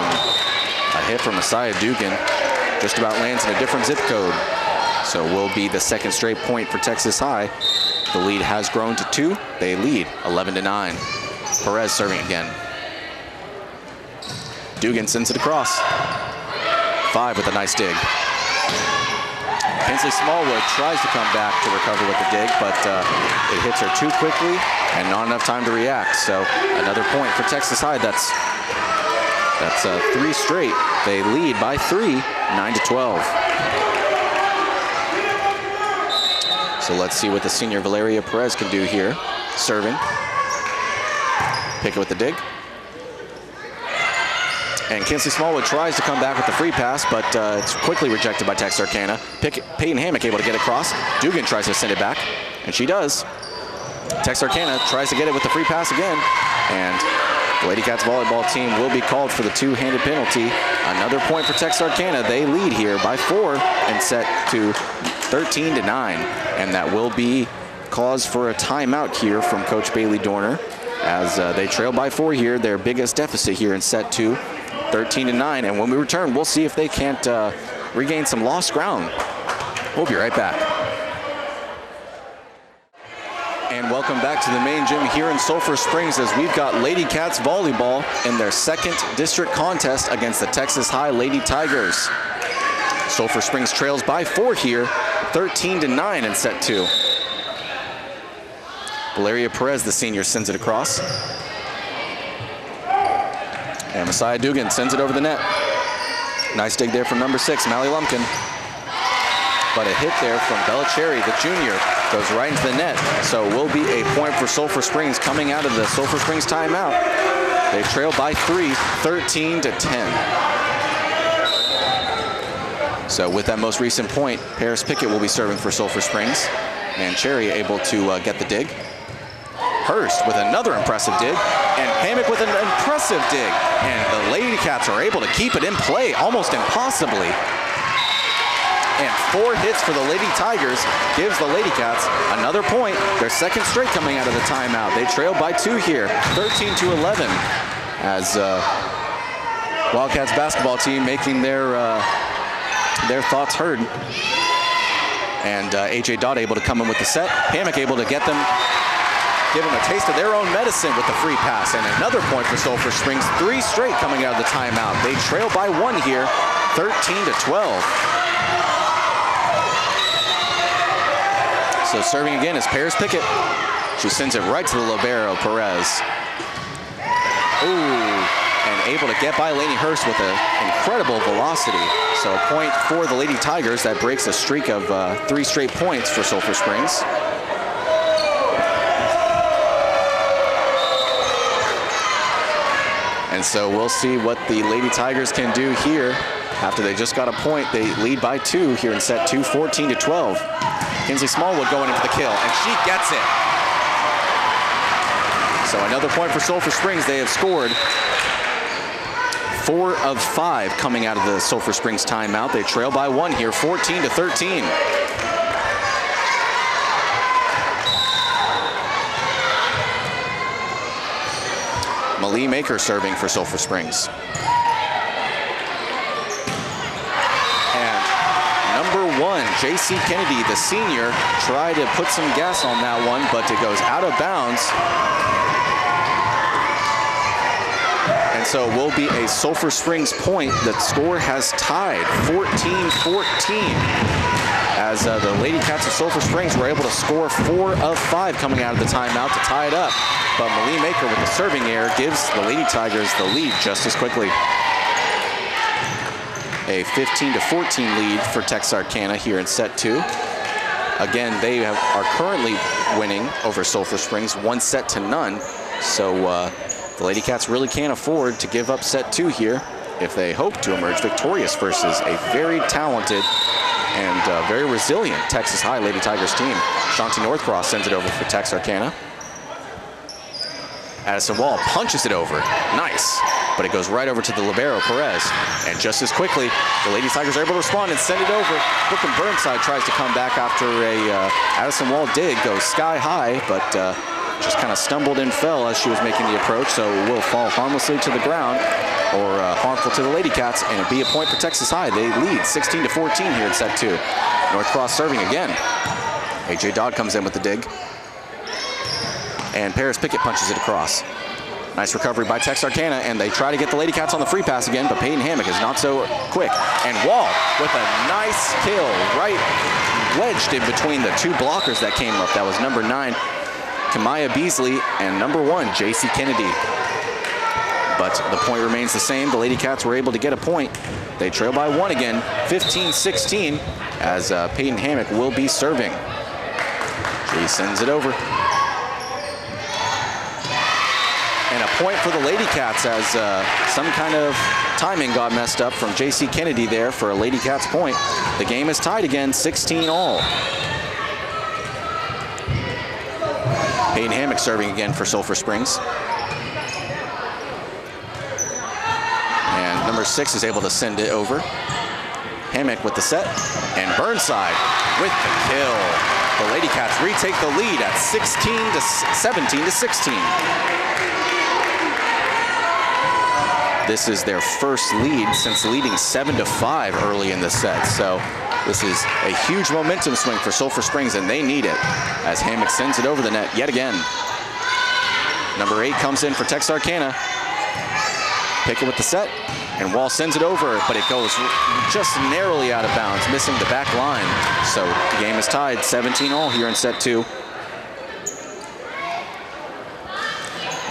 a hit from Messiah Dugan. Just about lands in a different zip code. So will be the second straight point for Texas High. The lead has grown to 2. They lead 11-9. Perez serving again. Dugan sends it across. 5 with a nice dig. Kinsley Smallwood tries to come back to recover with the dig, but it hits her too quickly and not enough time to react. So another point for Texas High. That's 3 straight. They lead by 3, 9-12. So let's see what the senior Valeria Perez can do here. Serving. Pickett with the dig. And Kinsley Smallwood tries to come back with the free pass, but it's quickly rejected by Texarkana. Peyton Hammock able to get across. Dugan tries to send it back, and she does. Texarkana tries to get it with the free pass again, and the Lady Cats volleyball team will be called for the two-handed penalty. Another point for Texarkana. They lead here by 4 and set to 13-9, and that will be cause for a timeout here from Coach Bailey Dorner as they trail by 4 here, their biggest deficit here in set 2. 13-9, and when we return, we'll see if they can't regain some lost ground. We'll be right back. And welcome back to the main gym here in Sulphur Springs as we've got Lady Cats volleyball in their second district contest against the Texas High Lady Tigers. Sulphur Springs trails by 4 here, 13-9 in set 2. Valeria Perez, the senior, sends it across. And Messiah Dugan sends it over the net. Nice dig there from number 6, Mally Lumpkin. But a hit there from Bella Cherry, the junior, goes right into the net. So will be a point for Sulphur Springs coming out of the Sulphur Springs timeout. They trail by 3, 13-10. So with that most recent point, Paris Pickett will be serving for Sulphur Springs. And Cherry able to get the dig. Hurst with another impressive dig, and Hammock with an impressive dig. And the Lady Cats are able to keep it in play almost impossibly. And 4 hits for the Lady Tigers gives the Lady Cats another point. Their second straight coming out of the timeout. They trail by 2 here, 13-11, as Wildcats basketball team making their thoughts heard. And A.J. Dodd able to come in with the set. Hammock able to get them, give them a taste of their own medicine with the free pass. And another point for Sulphur Springs, 3 straight coming out of the timeout. They trail by 1 here, 13-12. So serving again is Paris Pickett. She sends it right to the libero, Perez. Ooh, and able to get by Lainey Hurst with an incredible velocity. So a point for the Lady Tigers. That breaks a streak of 3 straight points for Sulphur Springs. And so we'll see what the Lady Tigers can do here. After they just got a point, they lead by 2 here in set 2, 14-12. Kinsley Smallwood going in for the kill, and she gets it. So another point for Sulphur Springs. They have scored 4 of 5 coming out of the Sulphur Springs timeout. They trail by 1 here, 14-13. Malie Maker serving for Sulphur Springs. Number 1, J.C. Kennedy, the senior, tried to put some gas on that one, but it goes out of bounds. And so it will be a Sulphur Springs point. The score has tied 14-14 as the Lady Cats of Sulphur Springs were able to score 4 of 5 coming out of the timeout to tie it up. But Malie Maker with the serving error gives the Lady Tigers the lead just as quickly. A 15-14 lead for Texarkana here in set 2. Again, they are currently winning over Sulphur Springs 1-0. So the Lady Cats really can't afford to give up set 2 here if they hope to emerge victorious versus a very talented and very resilient Texas High Lady Tigers team. Shanti Northcross sends it over for Texarkana. Addison Wall punches it over. Nice. But it goes right over to the libero, Perez. And just as quickly, the Lady Tigers are able to respond and send it over. Brooklyn Burnside tries to come back after a Addison Wall dig, goes sky high, but just kind of stumbled and fell as she was making the approach, so will fall harmlessly to the ground, or harmful to the Lady Cats, and it'll be a point for Texas High. They lead 16-14 here in set 2. North Cross serving again. AJ Dodd comes in with the dig. And Paris Pickett punches it across. Nice recovery by Texarkana, and they try to get the Lady Cats on the free pass again, but Peyton Hammock is not so quick. And Wall with a nice kill, right wedged in between the two blockers that came up. That was number 9, Kamaya Beasley, and number 1, JC Kennedy. But the point remains the same. The Lady Cats were able to get a point. They trail by 1 again, 15-16, as Peyton Hammock will be serving. She sends it over. And a point for the Lady Cats as some kind of timing got messed up from JC Kennedy there for a Lady Cats point. The game is tied again, 16-all. Peyton Hammock serving again for Sulphur Springs. And number 6 is able to send it over. Hammock with the set, and Burnside with the kill. The Lady Cats retake the lead at 17-16. This is their first lead since leading 7-5 early in the set. So this is a huge momentum swing for Sulphur Springs, and they need it as Hammock sends it over the net yet again. Number 8 comes in for Texarkana. Pickett with the set, and Wall sends it over, but it goes just narrowly out of bounds, missing the back line. So the game is tied 17-all here in set 2.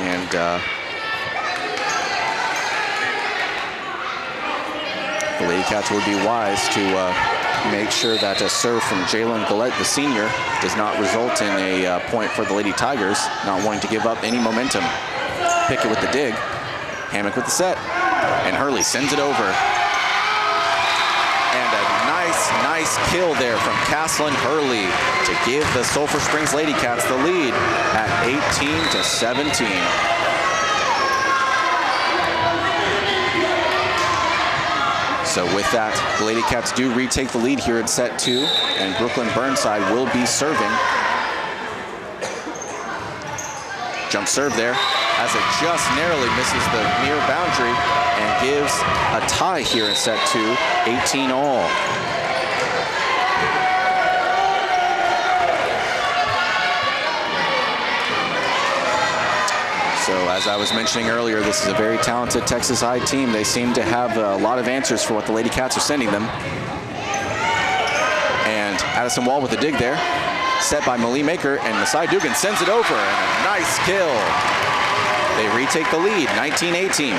And the Lady Cats would be wise to make sure that a serve from Jalen Gallette, the senior, does not result in a point for the Lady Tigers, not wanting to give up any momentum. Pickett with the dig, Hammock with the set, and Hurley sends it over. And a nice kill there from Kaelin Hurley to give the Sulphur Springs Lady Cats the lead at 18-17. So with that, the Lady Cats do retake the lead here in set 2, and Brooklyn Burnside will be serving. Jump serve there, as it just narrowly misses the near boundary and gives a tie here in set 2, 18-all. So as I was mentioning earlier, this is a very talented Texas High team. They seem to have a lot of answers for what the Lady Cats are sending them. And Addison Wall with a dig there, set by Malie Maker, and Masai Dugan sends it over, and a nice kill. They retake the lead, 19-18.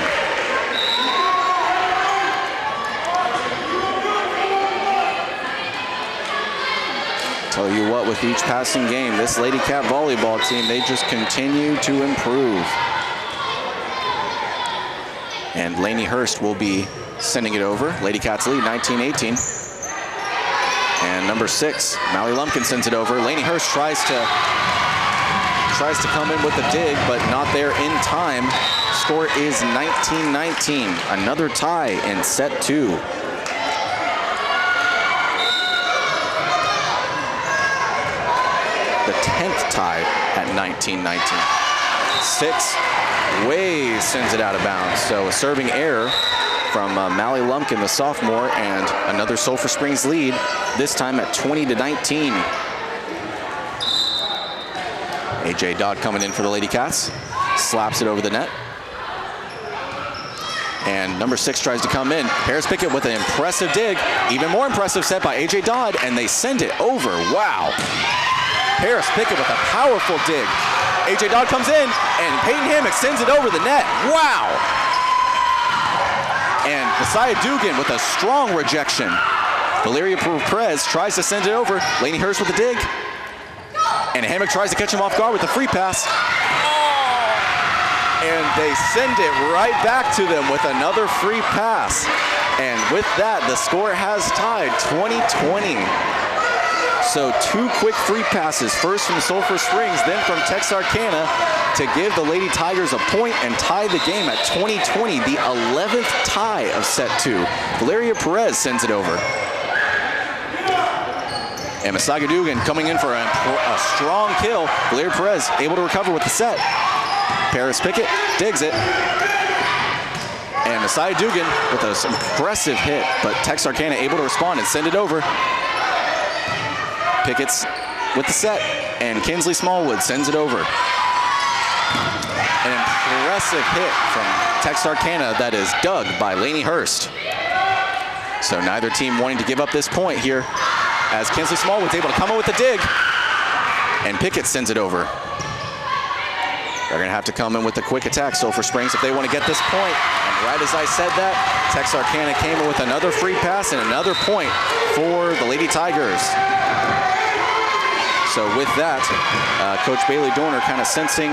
Tell you what, with each passing game, this Lady Cat volleyball team, they just continue to improve. And Lainey Hurst will be sending it over. Lady Cats lead 19-18. And number 6, Mallie Lumpkin sends it over. Lainey Hurst tries to come in with a dig, but not there in time. Score is 19-19. Another tie in set 2. The 10th tie at 19-19. 6 Ways sends it out of bounds. So a serving error from Mallie Lumpkin, the sophomore, and another Sulphur Springs lead, this time at 20-19. AJ Dodd coming in for the Lady Cats, slaps it over the net. And number 6 tries to come in. Paris Pickett with an impressive dig, even more impressive set by AJ Dodd, and they send it over. Wow. Paris Pickett with a powerful dig. AJ Dodd comes in, and Peyton Hammock sends it over the net. Wow. And Messiah Dugan with a strong rejection. Valeria Perez tries to send it over. Lainey Hurst with a dig. And Hammock tries to catch him off guard with a free pass. And they send it right back to them with another free pass. And with that, the score has tied 20-20. So 2 quick free passes, first from Sulphur Springs, then from Texarkana to give the Lady Tigers a point and tie the game at 20-20, the 11th tie of set 2. Valeria Perez sends it over. And Messiah Dugan coming in for a strong kill. Valeria Perez able to recover with the set. Paris Pickett digs it. And Messiah Dugan with an impressive hit, but Texarkana able to respond and send it over. Pickett's with the set, and Kinsley Smallwood sends it over. An impressive hit from Texarkana that is dug by Lainey Hurst. So neither team wanting to give up this point here, as Kinsley Smallwood's able to come in with the dig, and Pickett sends it over. They're going to have to come in with a quick attack, Sulphur Springs, if they want to get this point. And right as I said that, Texarkana came in with another free pass and another point for the Lady Tigers. So with that, Coach Bailey Dorner kind of sensing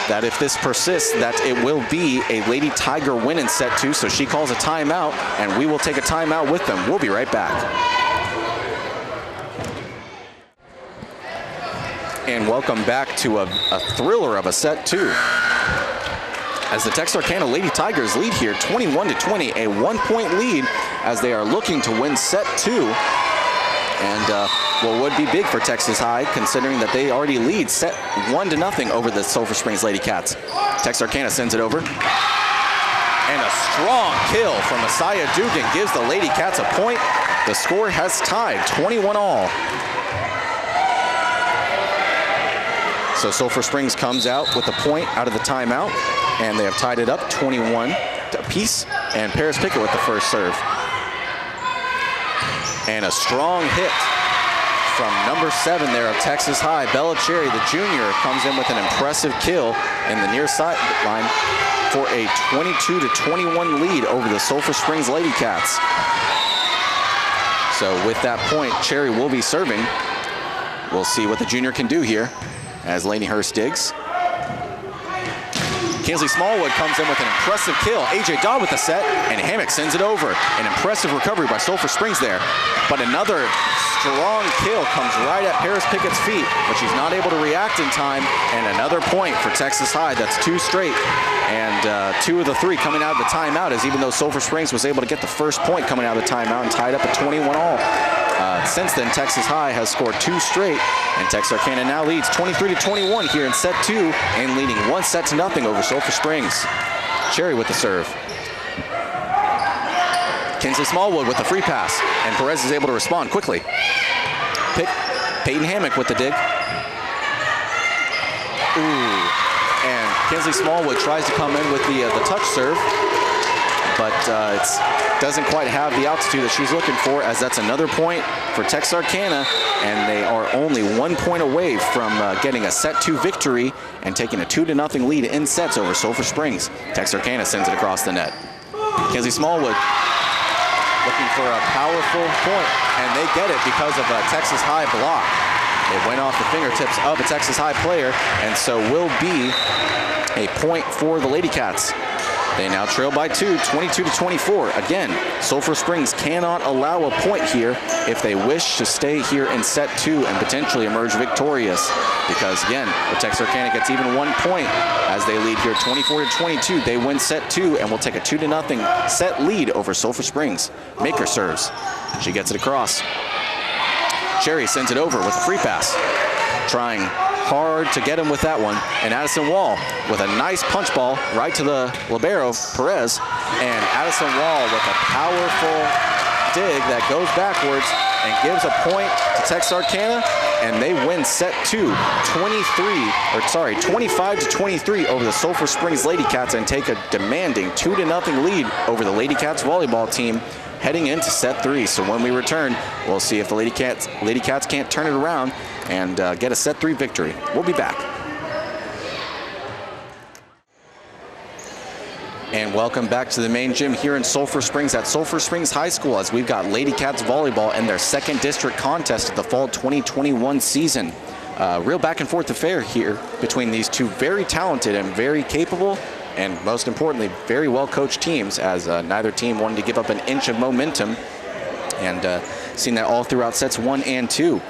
that if this persists, that it will be a Lady Tiger win in set 2. So she calls a timeout, and we will take a timeout with them. We'll be right back. And welcome back to a thriller of a set 2. As the Texarkana Lady Tigers lead here 21-20, a 1-point lead as they are looking to win set 2. And what would be big for Texas High, considering that they already lead set 1-0 over the Sulphur Springs Lady Cats. Texarkana sends it over. And a strong kill from Messiah Dugan gives the Lady Cats a point. The score has tied 21-all. So Sulphur Springs comes out with a point out of the timeout, and they have tied it up 21 apiece. And Paris Pickett with the first serve. And a strong hit from number 7 there of Texas High. Bella Cherry, the junior, comes in with an impressive kill in the near sideline for a 22-21 lead over the Sulphur Springs Lady Cats. So with that point, Cherry will be serving. We'll see what the junior can do here as Lainey Hurst digs. Kinsley Smallwood comes in with an impressive kill. AJ Dodd with the set, and Hammock sends it over. An impressive recovery by Sulphur Springs there. But another strong kill comes right at Paris Pickett's feet, but she's not able to react in time. And another point for Texas High. That's 2 straight. And 2 of the 3 coming out of the timeout, as even though Sulphur Springs was able to get the first point coming out of the timeout and tied up at 21-all. Since then, Texas High has scored 2 straight, and Texarkana now leads 23-21 here in set 2 and leading 1-0 over Sulphur Springs. Cherry with the serve. Kinsley Smallwood with the free pass, and Perez is able to respond quickly. Peyton Hammock with the dig. Ooh, and Kinsley Smallwood tries to come in with the touch serve, but it doesn't quite have the altitude that she's looking for, as that's another point for Texarkana, and they are only 1 point away from getting a set 2 victory and taking a 2-0 lead in sets over Sulphur Springs. Texarkana sends it across the net. Kinsley Smallwood looking for a powerful point, and they get it because of a Texas High block. It went off the fingertips of a Texas High player, and so will be a point for the Lady Cats. They now trail by 2, 22-24. Again, Sulphur Springs cannot allow a point here if they wish to stay here in set 2 and potentially emerge victorious. Because again, if Texarkana gets even 1 point as they lead here 24-22, they win set 2 and will take a 2-0 set lead over Sulphur Springs. Maker serves. She gets it across. Cherry sends it over with a free pass. Trying hard to get him with that one, and Addison Wall with a nice punch ball right to the libero, Perez, and Addison Wall with a powerful dig that goes backwards and gives a point to Texarkana, and they win set 2, 25-23 over the Sulphur Springs Lady Cats and take a demanding 2-0 lead over the Lady Cats volleyball team heading into set 3. So when we return, we'll see if the Lady Cats can't turn it around and get a set 3 victory. We'll be back. And welcome back to the main gym here in Sulphur Springs at Sulphur Springs High School, as we've got Lady Cats volleyball in their 2nd district contest of the fall 2021 season. Real back and forth affair here between these two very talented and very capable, and most importantly, very well coached teams, as neither team wanted to give up an inch of momentum, and seen that all throughout sets 1 and 2.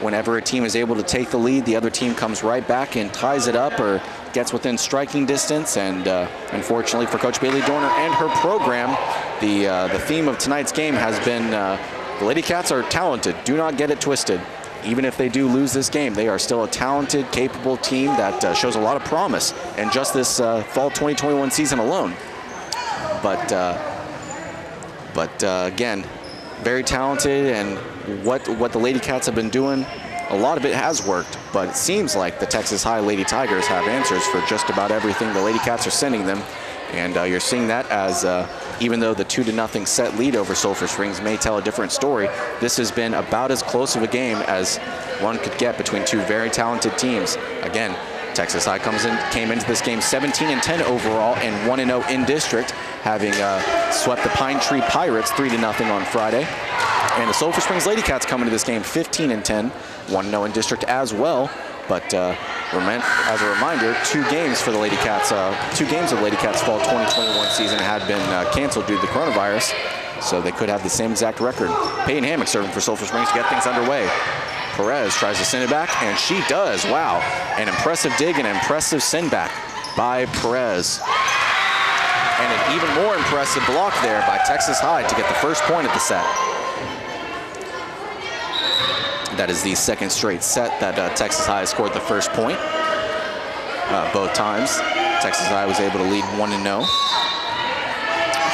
Whenever a team is able to take the lead, the other team comes right back and ties it up or gets within striking distance. And unfortunately for Coach Bailey Dorner and her program, the theme of tonight's game has been the Ladycats are talented. Do not get it twisted. Even if they do lose this game, they are still a talented, capable team that shows a lot of promise in just this fall 2021 season alone. But again, very talented, and what the Ladycats have been doing, a lot of it has worked, but it seems like the Texas High Lady Tigers have answers for just about everything the Ladycats are sending them. And you're seeing that as even though the 2-0 set lead over Sulphur Springs may tell a different story, this has been about as close of a game as one could get between two very talented teams. Again, Texas High came into this game 17-10 overall and 1-0 in district, having swept the Pine Tree Pirates 3-0 on Friday. And the Sulphur Springs Ladycats come into this game 15-10, 1-0 in district as well. But as a reminder, 2 games for the Ladycats, 2 games of Ladycats fall 2021 season had been canceled due to the coronavirus, so they could have the same exact record. Peyton Hammock serving for Sulphur Springs to get things underway. Perez tries to send it back, and she does. Wow, an impressive dig and an impressive send back by Perez. And an even more impressive block there by Texas High to get the first point of the set. That is the second straight set that Texas High has scored the first point. Both times, Texas High was able to lead 1-0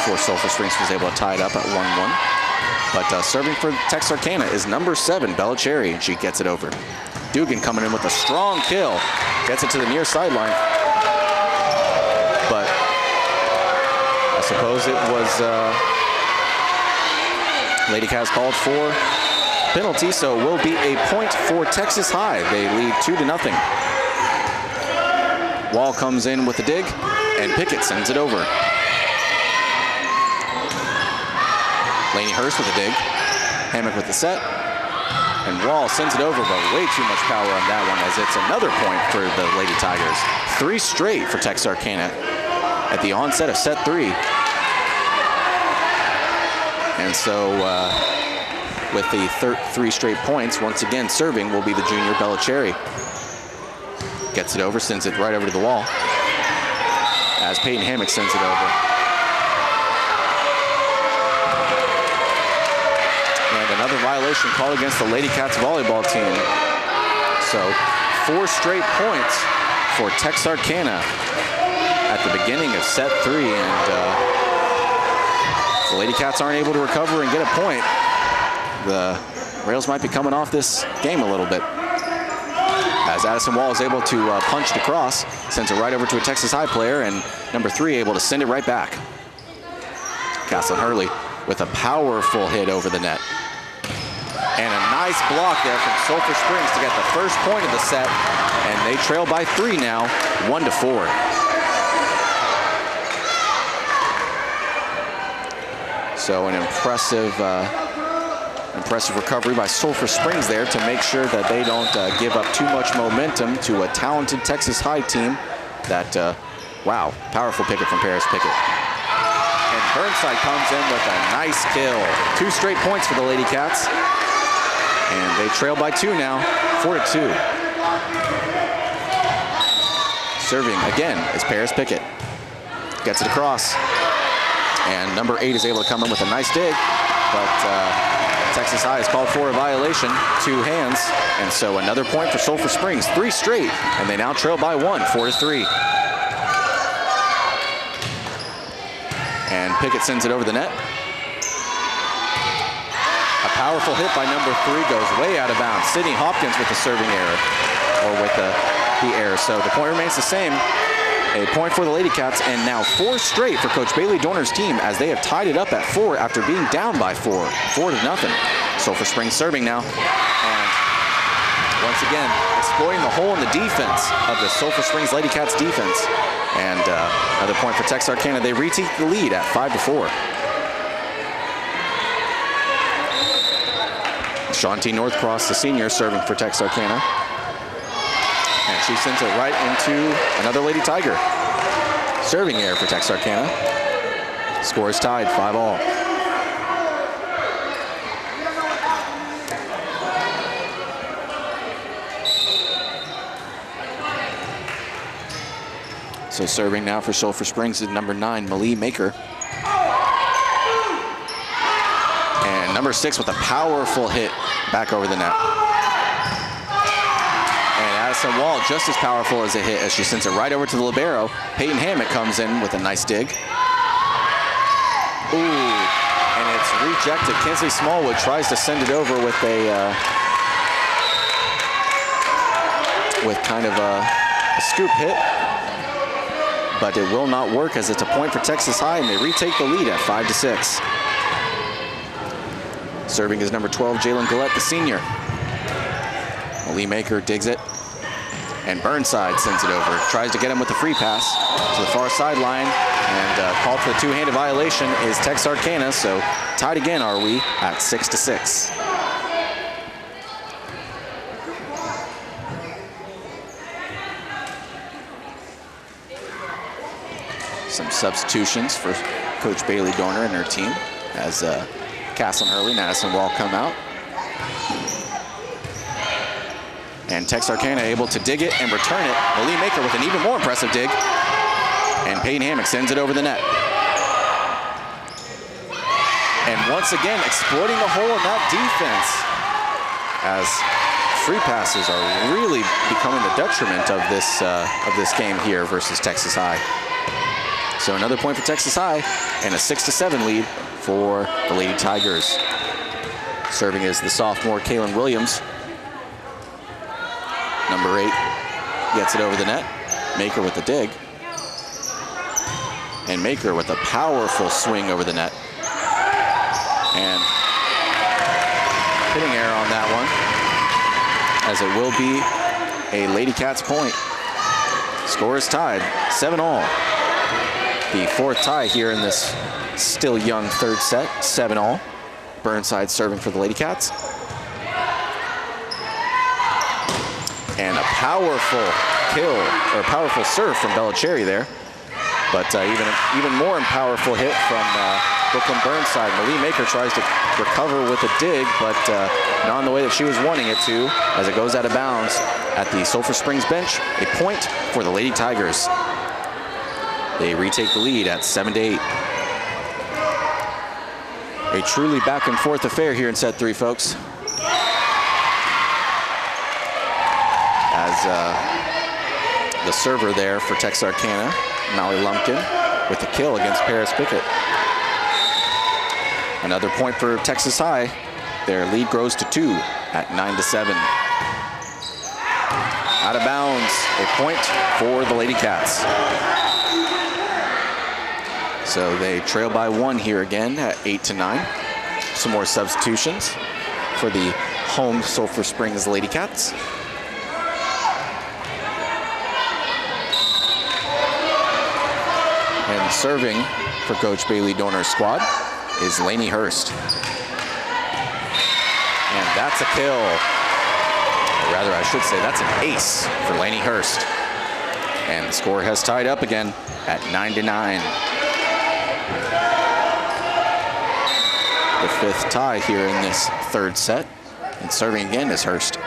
before Sulphur Springs was able to tie it up at 1-1. But serving for Texarkana is number 7, Bella Cherry, and she gets it over. Dugan coming in with a strong kill, gets it to the near sideline. But I suppose it was Ladycats called for penalty, so it will be a point for Texas High. They lead 2-0. Wall comes in with a dig, and Pickett sends it over. Lainey Hurst with a dig, Hammock with the set, and Wall sends it over, but way too much power on that one, as it's another point for the Lady Tigers. 3 straight for Texarkana at the onset of set 3. And so with the 3 straight points, once again serving will be the junior Bella Cherry. Gets it over, sends it right over to the wall, as Peyton Hammock sends it over. And another violation called against the Ladycats volleyball team. So 4 straight points for Texarkana at the beginning of set 3, and if the Ladycats aren't able to recover and get a point, the rails might be coming off this game a little bit. As Addison Wall is able to punch it across, sends it right over to a Texas High player, and number 3 able to send it right back. Castlin Hurley with a powerful hit over the net. And a nice block there from Sulphur Springs to get the first point of the set, and they trail by 3 now, 1-4. So an impressive recovery by Sulphur Springs there to make sure that they don't give up too much momentum to a talented Texas High team that, wow, powerful picket from Paris Pickett. And Burnside comes in with a nice kill. 2 straight points for the Ladycats. And they trail by 2 now, 4-2. Serving again is Paris Pickett. Gets it across. And number 8 is able to come in with a nice dig, but Texas High has called for a violation, 2 hands, and so another point for Sulphur Springs, 3 straight, and they now trail by 1, 4-3. And Pickett sends it over the net. A powerful hit by number 3 goes way out of bounds. Sydney Hopkins with the serving error, or with the error, so the point remains the same. A point for the Ladycats, and now 4 straight for Coach Bailey Dorner's team, as they have tied it up at 4 after being down by 4, 4-0. Sulphur Springs serving now, and once again exploiting the hole in the defense of the Sulphur Springs Ladycats defense. And another point for Texarkana. They retake the lead at 5-4. Shanti Northcross, the senior, serving for Texarkana. And she sends it right into another Lady Tiger. Serving error for Texarkana. Score is tied, 5-all. So serving now for Sulphur Springs is number 9, Malie Maker. And number 6 with a powerful hit back over the net. And Addison Wall just as powerful as a hit as she sends it right over to the libero. Peyton Hammock comes in with a nice dig. Ooh, and it's rejected. Kinsley Smallwood tries to send it over with a with kind of a scoop hit, but it will not work as it's a point for Texas High, and they retake the lead at 5-6. Serving is number 12, Jalen Gallette, the senior. Malie Maker digs it, and Burnside sends it over. Tries to get him with the free pass to the far sideline, and called for the two-handed violation is Texarkana, so tied again are we at 6-6. Some substitutions for Coach Bailey Dorner and her team as Castlin Hurley and Addison Wall come out. And Texarkana able to dig it and return it. Malie Maker with an even more impressive dig. And Peyton Hammock sends it over the net. And once again, exploiting the hole in that defense as free passes are really becoming the detriment of this game here versus Texas High. So another point for Texas High and a 6-7 lead for the Lady Tigers. Serving is the sophomore Kaelin Williams. Number 8 gets it over the net. Maker with the dig. And Maker with a powerful swing over the net. And hitting error on that one, as it will be a Lady Cats point. Score is tied, 7-all. The 4th tie here in this still young 3rd set, 7-all. Burnside serving for the Lady Cats. And a powerful kill, or powerful serve from Bella Cherry there. But even more powerful hit from Brooklyn Burnside. Malie Maker tries to recover with a dig, but not in the way that she was wanting it to, as it goes out of bounds at the Sulphur Springs bench. A point for the Lady Tigers. They retake the lead at 7-8. A truly back and forth affair here in set 3, folks. As the server there for Texarkana, Molly Lumpkin, with the kill against Paris Pickett. Another point for Texas High. Their lead grows to 2 at 9-7. Out of bounds, a point for the Lady Cats. So they trail by 1 here again at 8-9. Some more substitutions for the home Sulphur Springs Lady Cats. And serving for Coach Bailey Dorner's squad is Lainey Hurst. And that's a kill. Or rather, I should say that's an ace for Lainey Hurst. And the score has tied up again at 9-9. The 5th tie here in this 3rd set. And serving again is Hurst.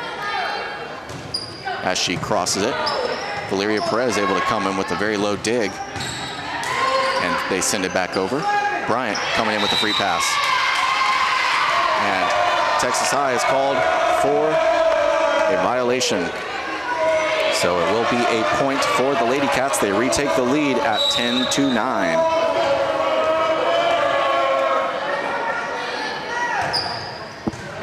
As she crosses it, Valeria Perez able to come in with a very low dig. And they send it back over. Bryant coming in with a free pass. And Texas High is called for a violation. So it will be a point for the Lady Cats. They retake the lead at 10-9.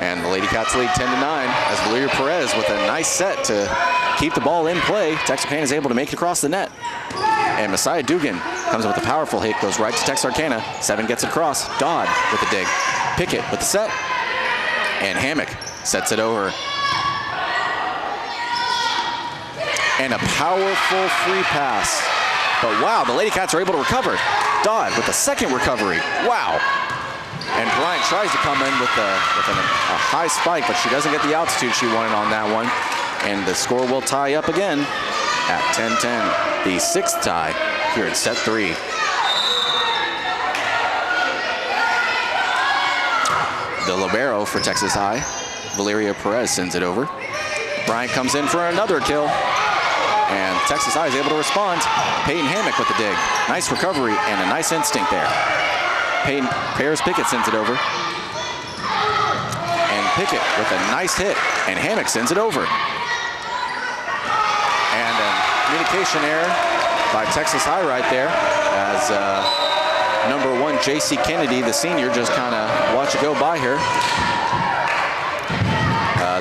And the Lady Cats lead 10-9 as Valeria Perez with a nice set to keep the ball in play. Texarkana is able to make it across the net. And Messiah Dugan comes in with a powerful hit, goes right to Texarkana. 7 gets across. Dodd with a dig. Pickett with the set. And Hammock sets it over. And a powerful free pass. But wow, the Lady Cats are able to recover. Dodd with the second recovery. Wow. And Bryant tries to come in with a high spike, but she doesn't get the altitude she wanted on that one. And the score will tie up again at 10-10. The 6th tie here in set 3. The libero for Texas High, Valeria Perez, sends it over. Bryant comes in for another kill. And Texas High is able to respond. Peyton Hammock with the dig. Nice recovery and a nice instinct there. Paris Pickett sends it over. And Pickett with a nice hit. And Hammock sends it over. And a communication error by Texas High right there as number 1, J.C. Kennedy, the senior, just kind of watch it go by here.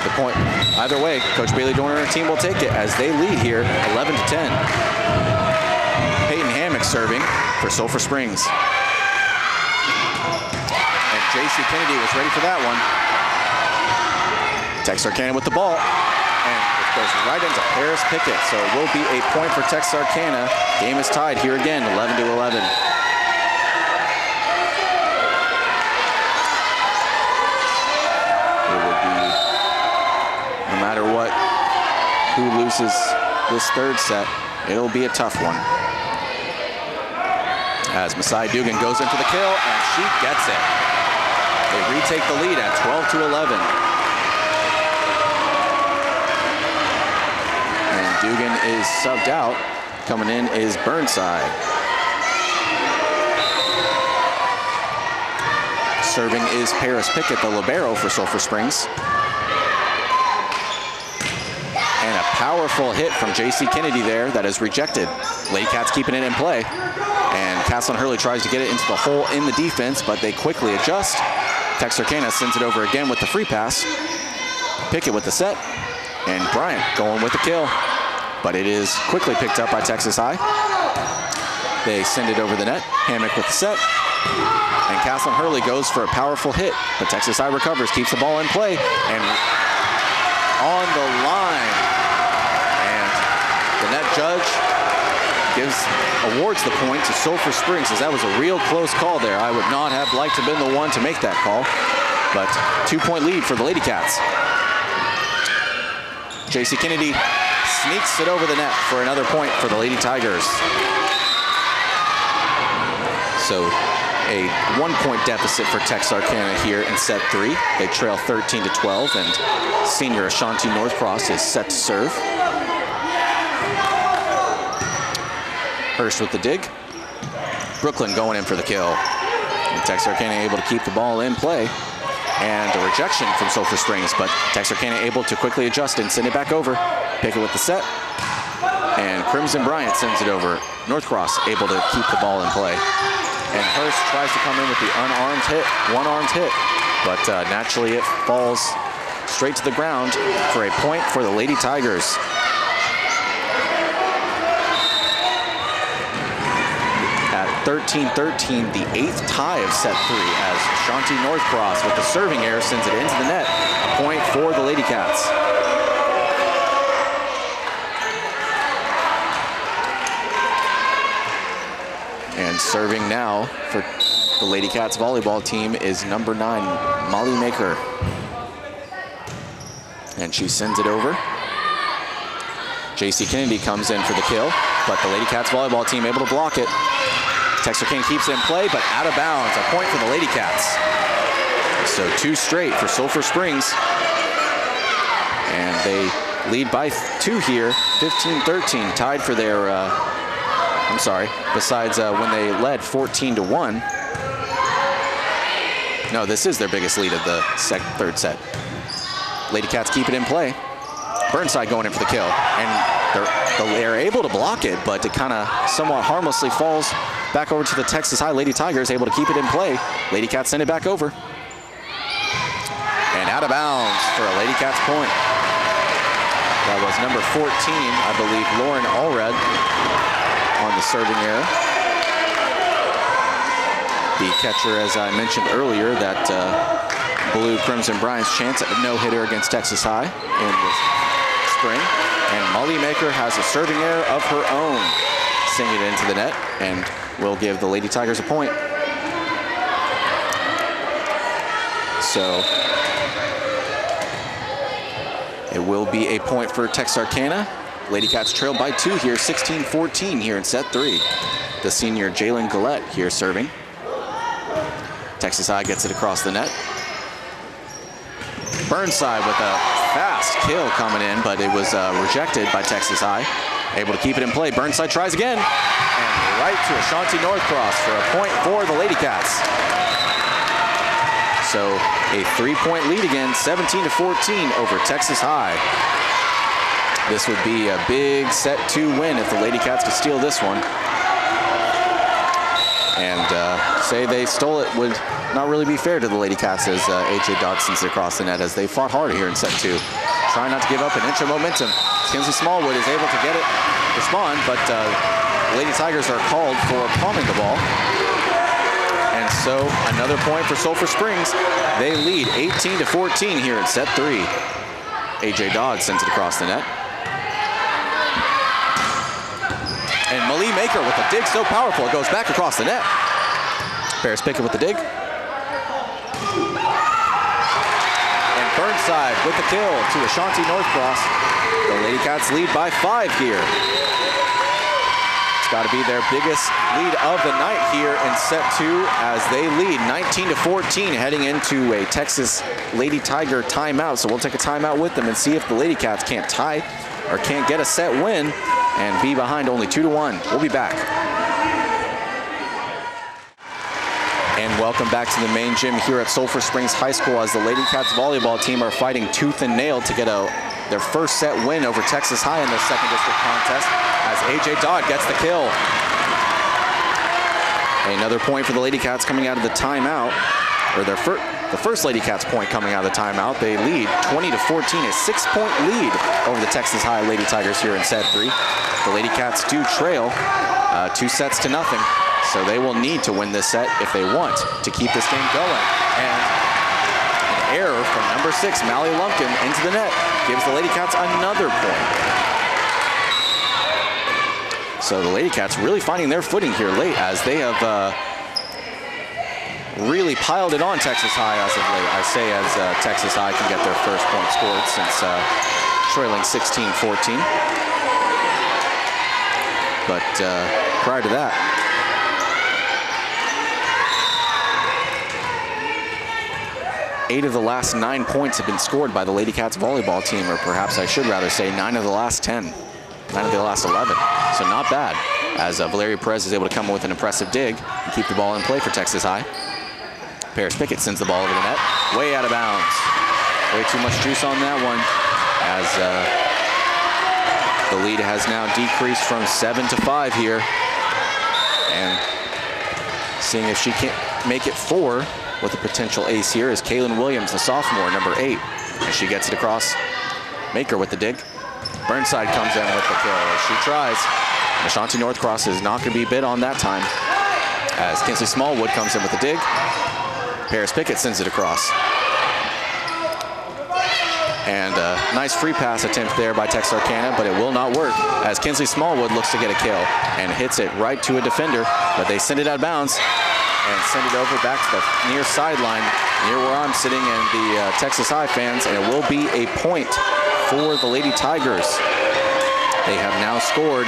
The point, either way, Coach Bailey Dorner and her team will take it as they lead here 11-10. Peyton Hammock serving for Sulphur Springs. And J.C. Kennedy was ready for that one. Texarkana with the ball. And it goes right into Paris Pickett. So it will be a point for Texarkana. Game is tied here again, 11-11. No matter what, who loses this third set, it'll be a tough one. As Masai Dugan goes into the kill, and she gets it. They retake the lead at 12-11. And Dugan is subbed out. Coming in is Burnside. Serving is Paris Pickett, the libero for Sulphur Springs. And a powerful hit from J.C. Kennedy there that is rejected. Ladycats keeping it in play. And Kaelin Hurley tries to get it into the hole in the defense, but they quickly adjust. Texarkana sends it over again with the free pass. Pickett with the set. And Bryant going with the kill. But it is quickly picked up by Texas High. They send it over the net. Hammock with the set. And Kaelin Hurley goes for a powerful hit. But Texas High recovers, keeps the ball in play. And on the line. And the net judge awards the point to Sulphur Springs, as that was a real close call there. I would not have liked to have been the one to make that call, but 2-point lead for the Ladycats. J.C. Kennedy sneaks it over the net for another point for the Lady Tigers. So a 1-point deficit for Texarkana here in set 3. They trail 13-12, and senior Ashanti Northcross is set to serve. Hurst with the dig. Brooklyn going in for the kill. And Texarkana able to keep the ball in play. And a rejection from Sulphur Springs, but Texarkana able to quickly adjust and send it back over. Pickett with the set. And Crimson Bryant sends it over. Northcross able to keep the ball in play. And Hurst tries to come in with the unarmed hit, one-armed hit. But naturally it falls straight to the ground for a point for the Lady Tigers. At 13-13, the 8th tie of set 3 as Ashanti Northcross with the serving error sends it into the net. A point for the Ladycats. And serving now for the Ladycats volleyball team is number 9, Molly Maker. And she sends it over. J.C. Kennedy comes in for the kill, but the Ladycats volleyball team able to block it. Texarkana keeps it in play, but out of bounds. A point for the Ladycats. So 2 straight for Sulphur Springs. And they lead by 2 here, 15-13, tied for their, besides when they led 14-1. No, this is their biggest lead of the third set. Ladycats keep it in play. Burnside going in for the kill. And they're able to block it, but it kind of somewhat harmlessly falls back over to the Texas High Lady Tigers, able to keep it in play. Ladycats send it back over. And out of bounds for a Ladycats point. That was number 14, I believe, Lauren Allred on the serving error. The catcher, as I mentioned earlier, that blew Crimson Bryant's chance at a no-hitter against Texas High in the spring. And Molly Maker has a serving error of her own, sending it into the net, and will give the Lady Tigers a point. So it will be a point for Texarkana. Ladycats trail by 2 here, 16-14 here in set 3. The senior Jalen Gallette here serving. Texas High gets it across the net. Burnside with a fast kill coming in, but it was rejected by Texas High. able to keep it in play. Burnside tries again, and right to Ashanti Northcross for a point for the Ladycats. So a 3-point lead again, 17-14 over Texas High. This would be a big set 2 win if the Ladycats could steal this one. And say they stole it would not really be fair to the Ladycats as A.J. Dodson sits across the net as they fought hard here in set 2. Trying not to give up an inch of momentum. Kinsley Smallwood is able to get it, respond, but Lady Tigers are called for palming the ball. And so another point for Sulphur Springs. They lead 18-14 here in set 3. A.J. Dodd sends it across the net. And Malie Maker with a dig so powerful, it goes back across the net. Paris Pickett with the dig. And Burnside with the kill to Ashanti Northcross. The Ladycats lead by 5 here. It's got to be their biggest lead of the night here in set 2 as they lead 19-14 heading into a Texas Lady Tiger timeout. So we'll take a timeout with them and see if the Ladycats can't tie or can't get a set win and be behind only 2-1. We'll be back. And welcome back to the main gym here at Sulphur Springs High School as the Ladycats volleyball team are fighting tooth and nail to get their first set win over Texas High in their second district contest as A.J. Dodd gets the kill. Another point for the Ladycats coming out of the timeout, or the first Ladycats point coming out of the timeout. They lead 20-14, a 6-point lead over the Texas High Lady Tigers here in set 3. The Ladycats do trail 2-0, so they will need to win this set if they want to keep this game going. And an error from number 6, Mallie Lumpkin, into the net gives the Ladycats another point. So the Ladycats really finding their footing here late as they have really piled it on Texas High as of late. I say as Texas High can get their first point scored since trailing 16-14. But prior to that, eight of the last 9 points have been scored by the Ladycats volleyball team, or perhaps I should rather say 9 of the last 10, 9 of the last 11. So not bad, as Valeria Perez is able to come with an impressive dig and keep the ball in play for Texas High. Paris Pickett sends the ball over the net, way out of bounds. Way too much juice on that one, as the lead has now decreased from 7-5 here. And seeing if she can't make it 4 with a potential ace here is Kaelin Williams, the sophomore, number 8. And she gets it across. Maker with the dig. Burnside comes in with the kill as she tries. Ashanti Northcross is not going to be bid on that time as Kinsley Smallwood comes in with the dig. Paris Pickett sends it across. And a nice free pass attempt there by Texarkana, but it will not work as Kinsley Smallwood looks to get a kill and hits it right to a defender, but they send it out of bounds and send it over back to the near sideline, near where I'm sitting and the Texas High fans, and it will be a point for the Lady Tigers. They have now scored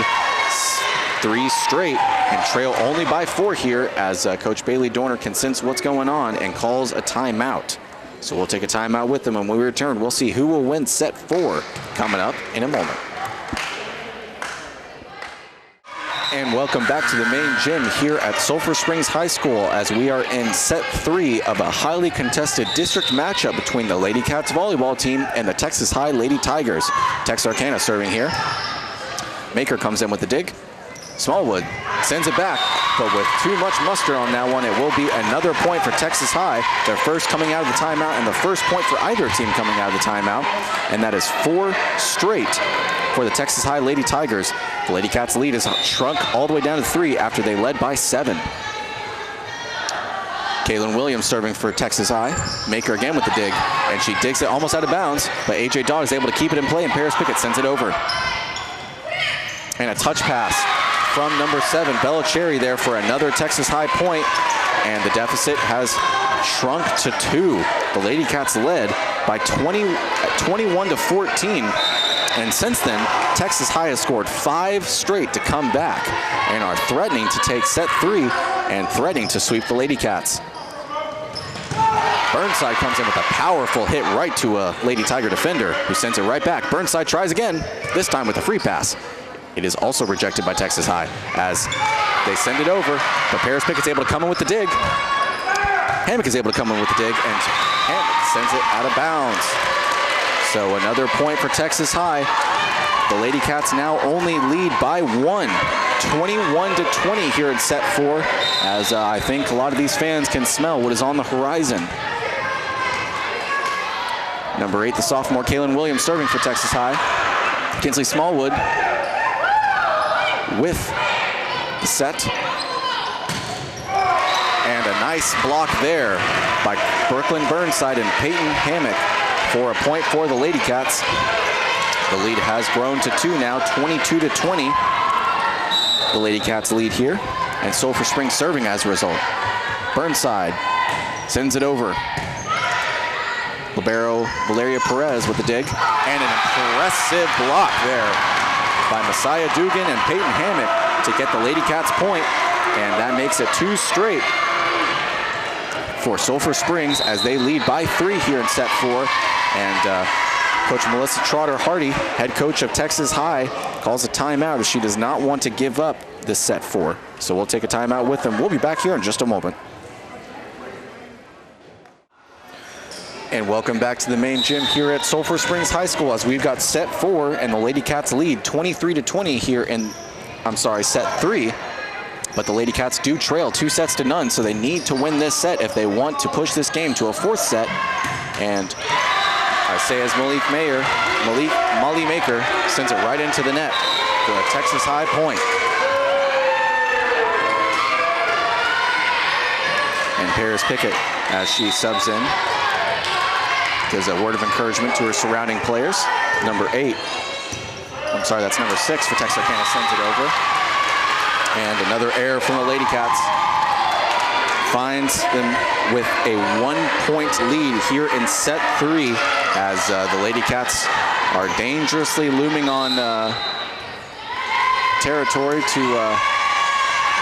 3 straight and trail only by 4 here as Coach Bailey Dorner can sense what's going on and calls a timeout. So we'll take a timeout with them, and when we return, we'll see who will win set 4 coming up in a moment. And welcome back to the main gym here at Sulphur Springs High School as we are in set 3 of a highly contested district matchup between the Ladycats volleyball team and the Texas High Lady Tigers. Texarkana serving here. Maker comes in with the dig. Smallwood sends it back, but with too much muster on that one, it will be another point for Texas High. Their first coming out of the timeout and the first point for either team coming out of the timeout. And that is 4 straight for the Texas High Lady Tigers. The Ladycats lead has shrunk all the way down to 3 after they led by 7. Kaelin Williams serving for Texas High. Maker again with the dig, and she digs it almost out of bounds, but A.J. Dodd is able to keep it in play, and Paris Pickett sends it over. And a touch pass from number 7, Bella Cherry there for another Texas High point, and the deficit has shrunk to 2. The Ladycats led by 21-14, and since then, Texas High has scored 5 straight to come back and are threatening to take set 3 and threatening to sweep the Ladycats. Burnside comes in with a powerful hit right to a Lady Tiger defender who sends it right back. Burnside tries again, this time with a free pass. It is also rejected by Texas High as they send it over, but Paris Pickett's able to come in with the dig. Hammock is able to come in with the dig, and Hammock sends it out of bounds. So another point for Texas High. The Lady Cats now only lead by 1, 21-20 here in set 4, as I think a lot of these fans can smell what is on the horizon. Number 8, the sophomore Kaelin Williams serving for Texas High. Kinsley Smallwood with the set. And a nice block there by Brooklyn Burnside and Peyton Hammock for a point for the Lady Cats. The lead has grown to 2 now, 22-20. The Lady Cats lead here, and Sulphur Springs serving as a result. Burnside sends it over. Libero Valeria Perez with the dig, and an impressive block there by Messiah Dugan and Peyton Hammock to get the Lady Cats point, and that makes it 2 straight for Sulphur Springs as they lead by 3 here in set 4. And Coach Melissa Trotter-Hardy, head coach of Texas High, calls a timeout as she does not want to give up this set 4. So we'll take a timeout with them. We'll be back here in just a moment. And welcome back to the main gym here at Sulphur Springs High School as we've got set 4 and the Lady Cats lead 23-20 here in, set 3. But the Lady Cats do trail 2 sets to none, so they need to win this set if they want to push this game to a 4th set. And I say as Molly Maker sends it right into the net for a Texas High point. And Paris Pickett, as she subs in, gives a word of encouragement to her surrounding players. Number 6 for Texarkana sends it over. And another error from the Lady Cats finds them with a 1-point lead here in set 3 as the Lady Cats are dangerously looming on territory to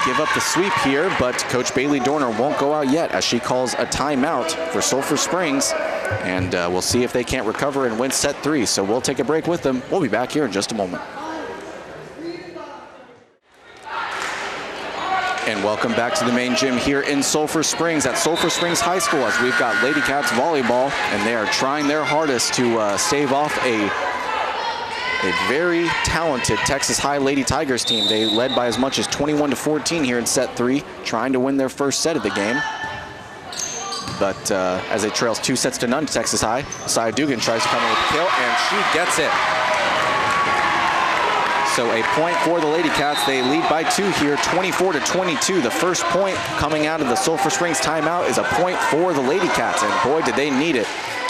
give up the sweep here, but Coach Bailey Dorner won't go out yet as she calls a timeout for Sulphur Springs, and we'll see if they can't recover and win set 3. So we'll take a break with them. We'll be back here in just a moment. And welcome back to the main gym here in Sulphur Springs at Sulphur Springs High School as we've got Lady Cats volleyball, and they are trying their hardest to stave off a very talented Texas High Lady Tigers team. They led by as much as 21-14 here in set 3, trying to win their first set of the game. But as they trail 2 sets to none to Texas High, Messiah Dugan tries to come in with the kill, and she gets it. So a point for the Lady Cats. They lead by 2 here, 24-22. The first point coming out of the Sulphur Springs timeout is a point for the Lady Cats, and boy, did they need it,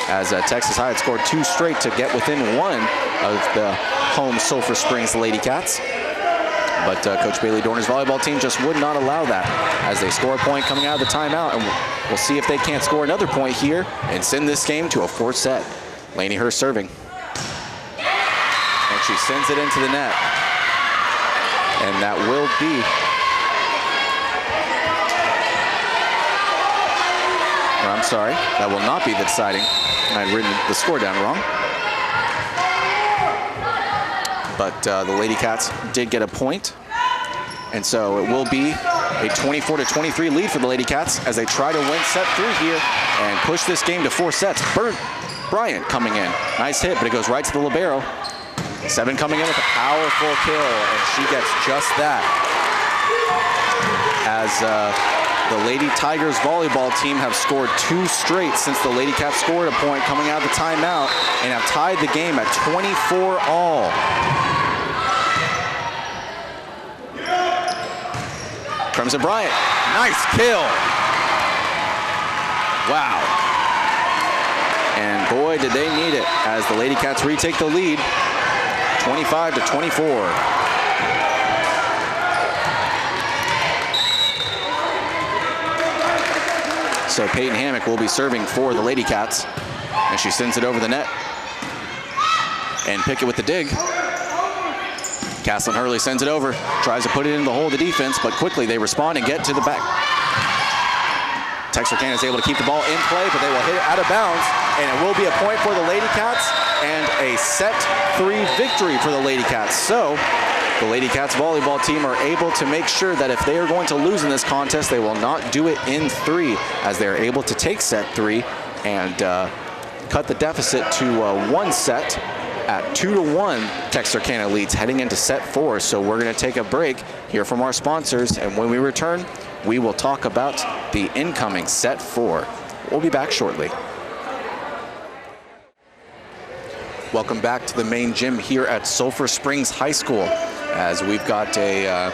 as Texas High had scored 2 straight to get within 1 of the home Sulphur Springs Lady Cats. But Coach Bailey Dorner's volleyball team just would not allow that as they score a point coming out of the timeout, and we'll see if they can't score another point here and send this game to a 4th set. Lainey Hurst serving. And she sends it into the net. And that will be that will not be the deciding. I had written the score down wrong. But the Lady Cats did get a point. And so it will be a 24-23 lead for the Lady Cats as they try to win set 3 here and push this game to 4 sets. Bryant coming in. Nice hit, but it goes right to the libero. 7 coming in with a powerful kill, and she gets just that. As the Lady Tigers volleyball team have scored 2 straight since the Lady Cats scored a point coming out of the timeout and have tied the game at 24 all. Crimson Bryant, nice kill. Wow. And boy, did they need it as the Lady Cats retake the lead, 25-24. So Peyton Hammock will be serving for the Lady Cats, and she sends it over the net. And Pickett with the dig. Kaelin Hurley sends it over, tries to put it in the hole of the defense, but quickly they respond and get to the back. Texarkana is able to keep the ball in play, but they will hit it out of bounds, and it will be a point for the Lady Cats and a set 3 victory for the Lady Cats. So The Ladycats volleyball team are able to make sure that if they are going to lose in this contest, they will not do it in 3, as they are able to take set 3 and cut the deficit to 1 set at 2-1. Texarkana leads heading into set 4. So we're going to take a break, hear from our sponsors, and when we return, we will talk about the incoming set 4. We'll be back shortly. Welcome back to the main gym here at Sulphur Springs High School, as we've got a,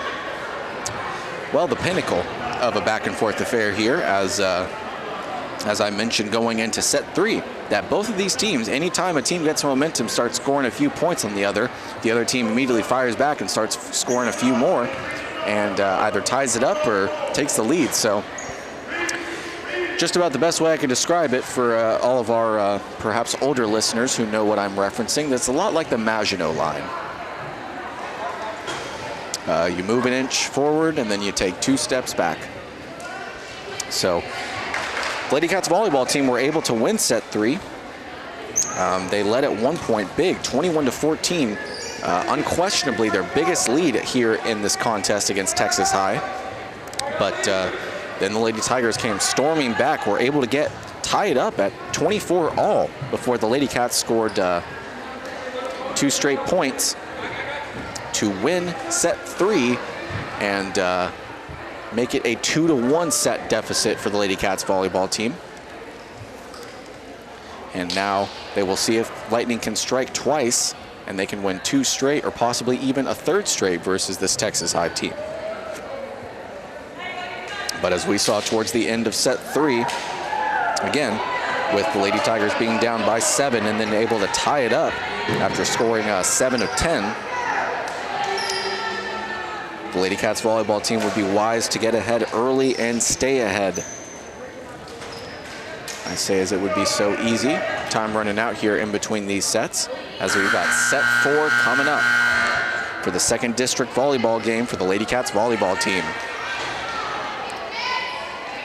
well, the pinnacle of a back and forth affair here, as I mentioned going into set 3, that both of these teams, anytime a team gets momentum, starts scoring a few points on the other team immediately fires back and starts scoring a few more, and either ties it up or takes the lead. So just about the best way I can describe it for all of our perhaps older listeners who know what I'm referencing, that's a lot like the Maginot line. You move an inch forward and then you take 2 steps back. So the Ladycats volleyball team were able to win set 3. They led at one point big, 21-14. Unquestionably their biggest lead here in this contest against Texas High. But then the Lady Tigers came storming back, were able to get tied up at 24 all before the Lady Cats scored 2 straight points to win set 3 and make it a 2-1 set deficit for the Lady Cats volleyball team. And now they will see if Lightning can strike twice and they can win 2 straight or possibly even a 3rd straight versus this Texas High team. But as we saw towards the end of set 3, again, with the Lady Tigers being down by 7 and then able to tie it up after scoring 7 of 10, the Lady Cats volleyball team would be wise to get ahead early and stay ahead. I say as it would be so easy. Time running out here in between these sets, as we've got set 4 coming up for the 2nd district volleyball game for the Lady Cats volleyball team.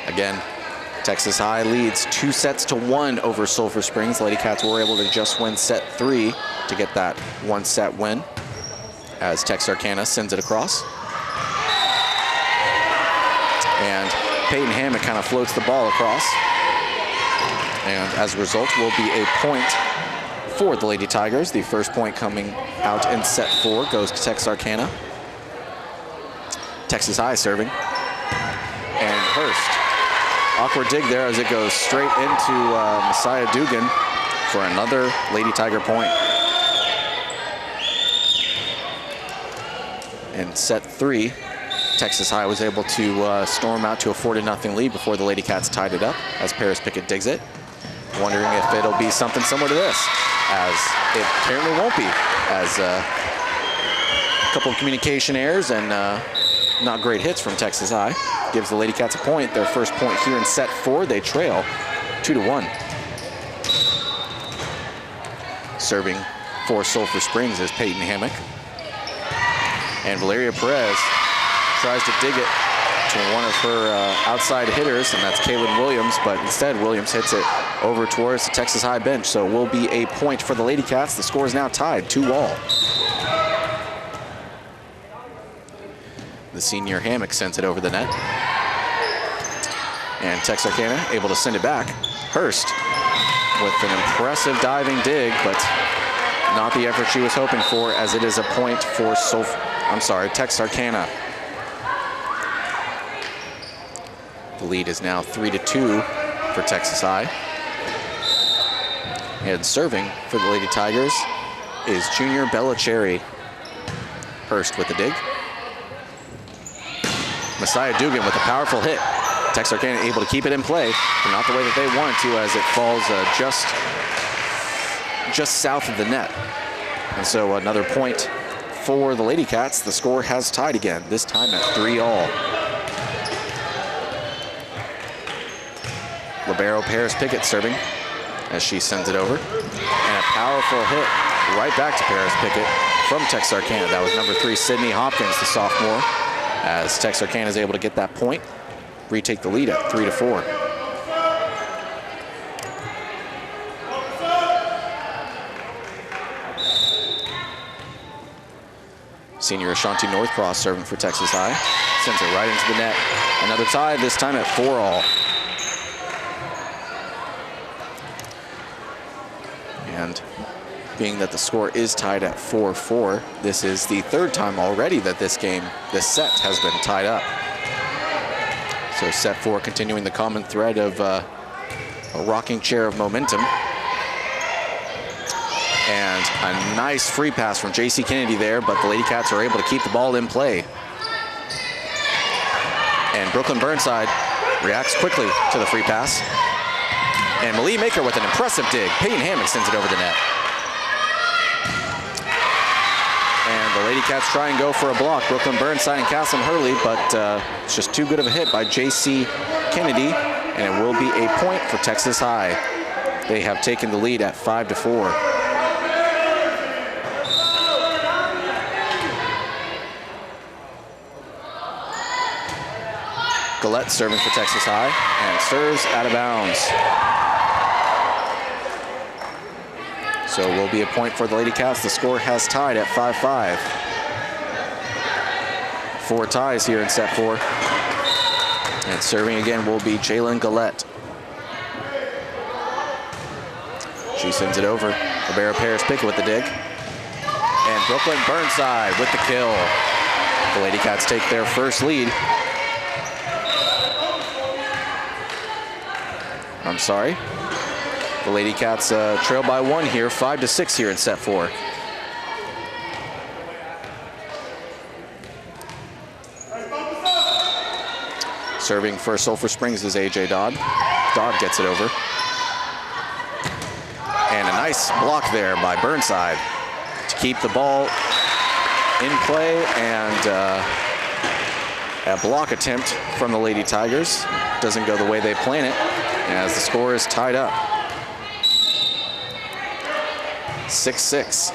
Again, Texas High leads 2-1 over Sulphur Springs. Lady Cats were able to just win set 3 to get that 1-set win, as Texarkana sends it across. And Peyton Hammett kind of floats the ball across. And as a result, will be a point for the Lady Tigers. The first point coming out in set 4 goes to Texarkana. Texas High serving. And Hurst. Awkward dig there as it goes straight into Messiah Dugan for another Lady Tiger point. In set 3, Texas High was able to storm out to a 4-0 lead before the Lady Cats tied it up as Paris Pickett digs it. Wondering if it'll be something similar to this, as it apparently won't be, as a couple of communication errors and not great hits from Texas High. Gives the Lady Cats a point, their first point here in set 4. They trail 2-1. Serving for Sulphur Springs is Peyton Hammock. And Valeria Perez tries to dig it to one of her outside hitters, and that's Kaelin Williams, but instead Williams hits it over towards the Texas High bench. So it will be a point for the Lady Cats. The score is now tied 2-all. The senior Hammock sends it over the net. And Texarkana able to send it back. Hurst with an impressive diving dig, but not the effort she was hoping for, as it is a point for Texarkana. The lead is now 3-2 for Texas High. And serving for the Lady Tigers is junior Bella Cherry. Hurst with the dig. Messiah Dugan with a powerful hit. Texarkana able to keep it in play, but not the way that they wanted to, as it falls just south of the net. And so another point for the Lady Cats. The score has tied again, this time at 3-all. Libero Paris Pickett serving as she sends it over. And a powerful hit right back to Paris Pickett from Texarkana. That was number 3, Sydney Hopkins, the sophomore, as Texarkana is able to get that point, retake the lead at 3-4. senior Ashanti Northcross serving for Texas High. Sends it right into the net. Another tie, this time at 4-all. And being that the score is tied at 4-4, this is the third time already that this set has been tied up. So set 4 continuing the common thread of a rocking chair of momentum. And a nice free pass from J.C. Kennedy there, but the Ladycats are able to keep the ball in play. And Brooklyn Burnside reacts quickly to the free pass. And Malie Maker with an impressive dig. Peyton Hammock sends it over the net. And the Ladycats try and go for a block. Brooklyn Burnside and Cassim Hurley, but it's just too good of a hit by J.C. Kennedy, and it will be a point for Texas High. They have taken the lead at 5-4. Gallette serving for Texas High and serves out of bounds. So it will be a point for the Ladycats. The score has tied at 5-5. 4 ties here in set 4. And serving again will be Jalen Gallette. She sends it over. Libero Paris Pickett with the dig. And Brooklyn Burnside with the kill. The Ladycats take their first lead. I'm sorry. The Ladycats trail by 1 here, 5-6 here in set 4. Serving for Sulphur Springs is A.J. Dodd. Dodd gets it over. And a nice block there by Burnside to keep the ball in play, and a block attempt from the Lady Tigers. Doesn't go the way they plan it, as the score is tied up. 6-6.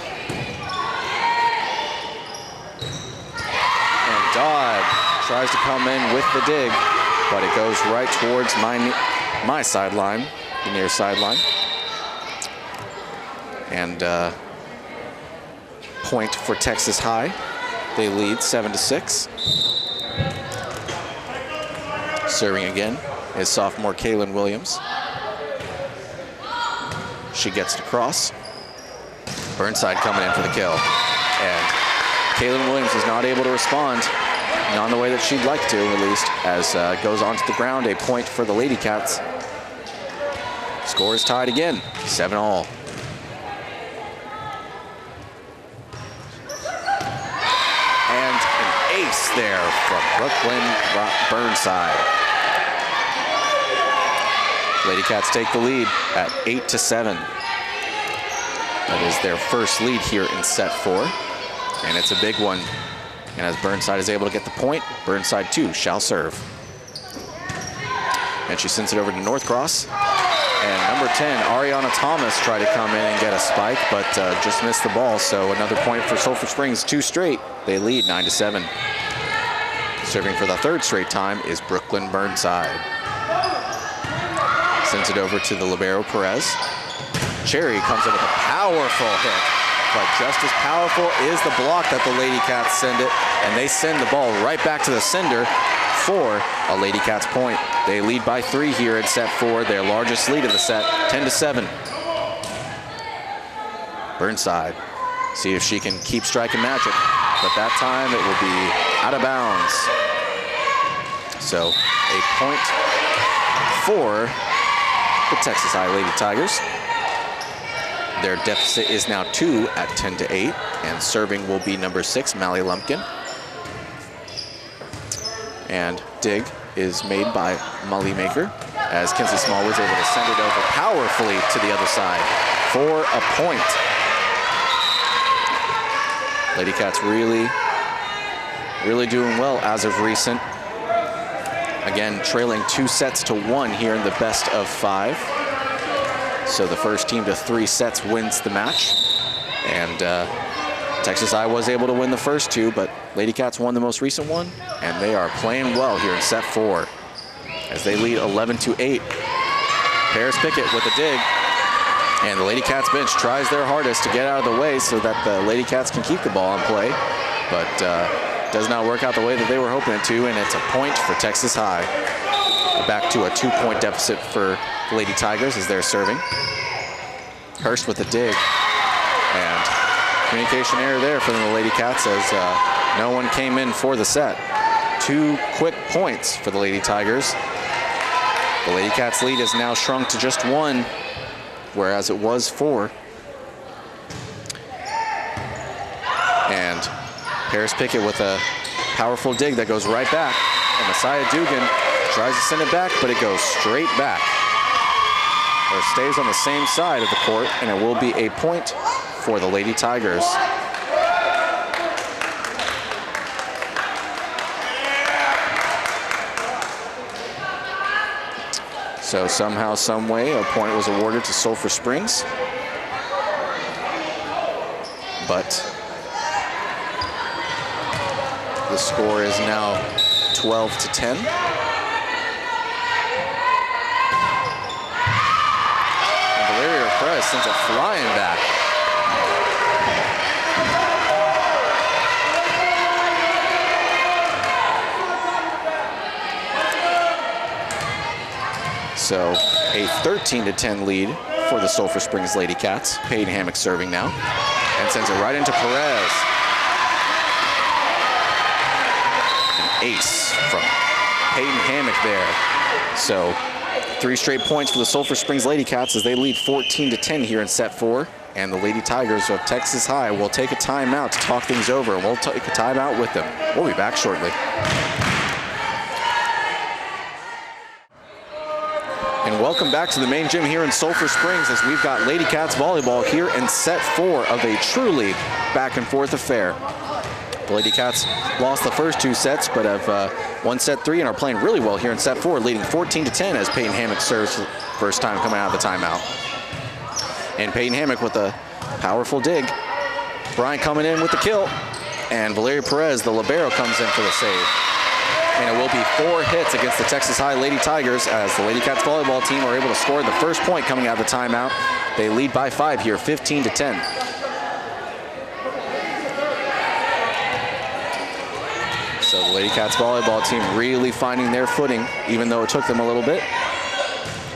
And Dodd tries to come in with the dig, but it goes right towards my sideline, the near sideline. And point for Texas High. They lead 7-6. Serving again is sophomore Kaelin Williams. She gets it across. Burnside coming in for the kill. And Kaelin Williams is not able to respond, not in the way that she'd like to, at least, as goes onto the ground. A point for the Ladycats. Score is tied again, 7-all. And an ace there from Brooklyn Burnside. Ladycats take the lead at 8-7. That is their first lead here in set 4, and it's a big one. And as Burnside is able to get the point, Burnside too shall serve. And she sends it over to Northcross. And number 10, Ariana Thomas, tried to come in and get a spike, but just missed the ball. So another point for Sulphur Springs, 2 straight. They lead 9-7. Serving for the 3rd straight time is Brooklyn Burnside. Sends it over to the libero Perez. Cherry comes in with a powerful hit, but just as powerful is the block that the Ladycats send it, and they send the ball right back to the sender for a Ladycats point. They lead by 3 here in set 4, their largest lead of the set, 10-7. Burnside, see if she can keep striking magic, but that time it will be out of bounds. So a point for the Texas High Lady Tigers. Their deficit is now 2 at 10-8, and serving will be number 6, Mally Lumpkin. And dig is made by Molly Maker, as Kinsey Small was able to send it over powerfully to the other side for a point. Ladycats really doing well as of recent. Again, trailing 2-1 here in the best of 5. So the first team to 3 sets wins the match. And Texas High was able to win the first 2, but Ladycats won the most recent one, and they are playing well here in set 4 as they lead 11-8. Paris Pickett with a dig, and the Ladycats bench tries their hardest to get out of the way so that the Ladycats can keep the ball in play. but does not work out the way that they were hoping it to, and it's a point for Texas High. Back to a 2-point deficit for the Lady Tigers as they're serving. Hurst with a dig, and communication error there from the Lady Cats as no one came in for the set. 2 quick points for the Lady Tigers. The Lady Cats lead has now shrunk to just 1, whereas it was 4. And Paris Pickett with a powerful dig that goes right back. And Messiah Dugan tries to send it back, but it goes straight back. Or stays on the same side of the court, and it will be a point for the Lady Tigers. So somehow, some way, a point was awarded to Sulphur Springs. But the score is now 12-10. And Valeria Perez sends it flying back. So a 13-10 lead for the Sulphur Springs Lady Cats. Peyton Hammock serving now and sends it right into Perez. An ace from Peyton Hammock there. So 3 straight points for the Sulphur Springs Lady Cats as they lead 14-10 here in set 4. And the Lady Tigers of Texas High will take a timeout to talk things over, and we'll take a timeout with them. We'll be back shortly. And welcome back to the main gym here in Sulphur Springs as we've got Lady Cats volleyball here in set 4 of a truly back and forth affair. The Lady Cats lost the first 2 sets, but have won set 3 and are playing really well here in set 4, leading 14-10 as Peyton Hammock serves for the first time coming out of the timeout. And Peyton Hammock with a powerful dig. Bryant coming in with the kill, and Valeria Perez, the libero, comes in for the save. And it will be 4 hits against the Texas High Lady Tigers as the Lady Cats volleyball team are able to score the first point coming out of the timeout. They lead by 5 here, 15-10. So the Lady Cats volleyball team really finding their footing, even though it took them a little bit.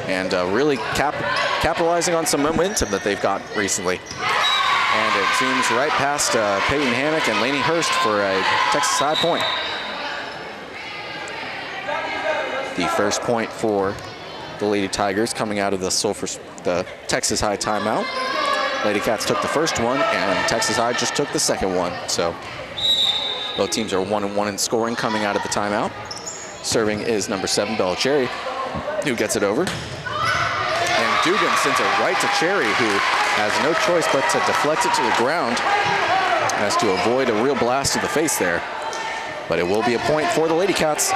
And really capitalizing on some momentum that they've got recently. And it zooms right past Peyton Hammock and Lainey Hurst for a Texas High point. The first point for the Lady Tigers coming out of the Texas High timeout. Lady Cats took the first one, and Texas High just took the second one. So both teams are 1-1 in scoring coming out of the timeout. Serving is number 7, Bella Cherry, who gets it over. And Dugan sends it right to Cherry, who has no choice but to deflect it to the ground as to avoid a real blast to the face there. But it will be a point for the Lady Cats.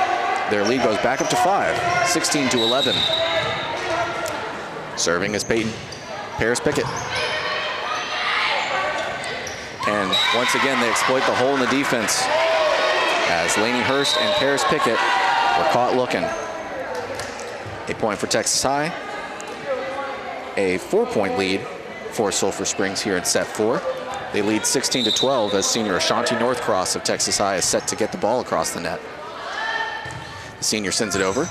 Their lead goes back up to 5, 16-11. Serving is Paris Pickett. And once again, they exploit the hole in the defense as Lainey Hurst and Paris Pickett were caught looking. A point for Texas High. A 4-point lead for Sulphur Springs here in set 4. They lead 16-12 as senior Ashanti Northcross of Texas High is set to get the ball across the net. The senior sends it over.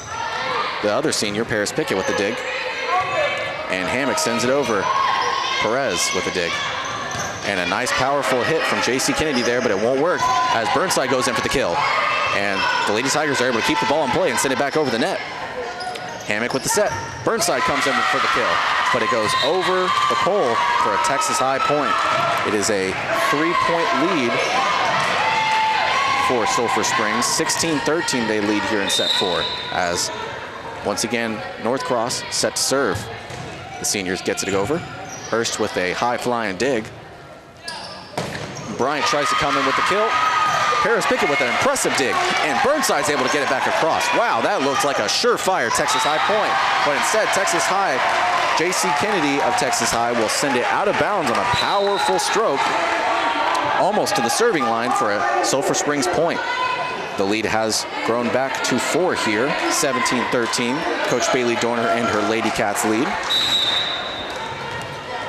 The other senior, Paris Pickett, with the dig. And Hammock sends it over. Perez with a dig. And a nice, powerful hit from J.C. Kennedy there, but it won't work as Burnside goes in for the kill. And the Lady Tigers are able to keep the ball in play and send it back over the net. Hammock with the set. Burnside comes in for the kill, but it goes over the pole for a Texas High point. It is a 3-point lead for Sulphur Springs. 16-13 they lead here in set 4 as, once again, Northcross set to serve. The seniors gets it over. Hurst with a high-flying dig. Bryant tries to come in with the kill. Paris Pickett with an impressive dig, and Burnside's able to get it back across. Wow, that looks like a surefire Texas High point. But instead, Texas High, J.C. Kennedy of Texas High will send it out of bounds on a powerful stroke, almost to the serving line for a Sulphur Springs point. The lead has grown back to 4 here, 17-13. Coach Bailey Dorner and her Lady Cats lead.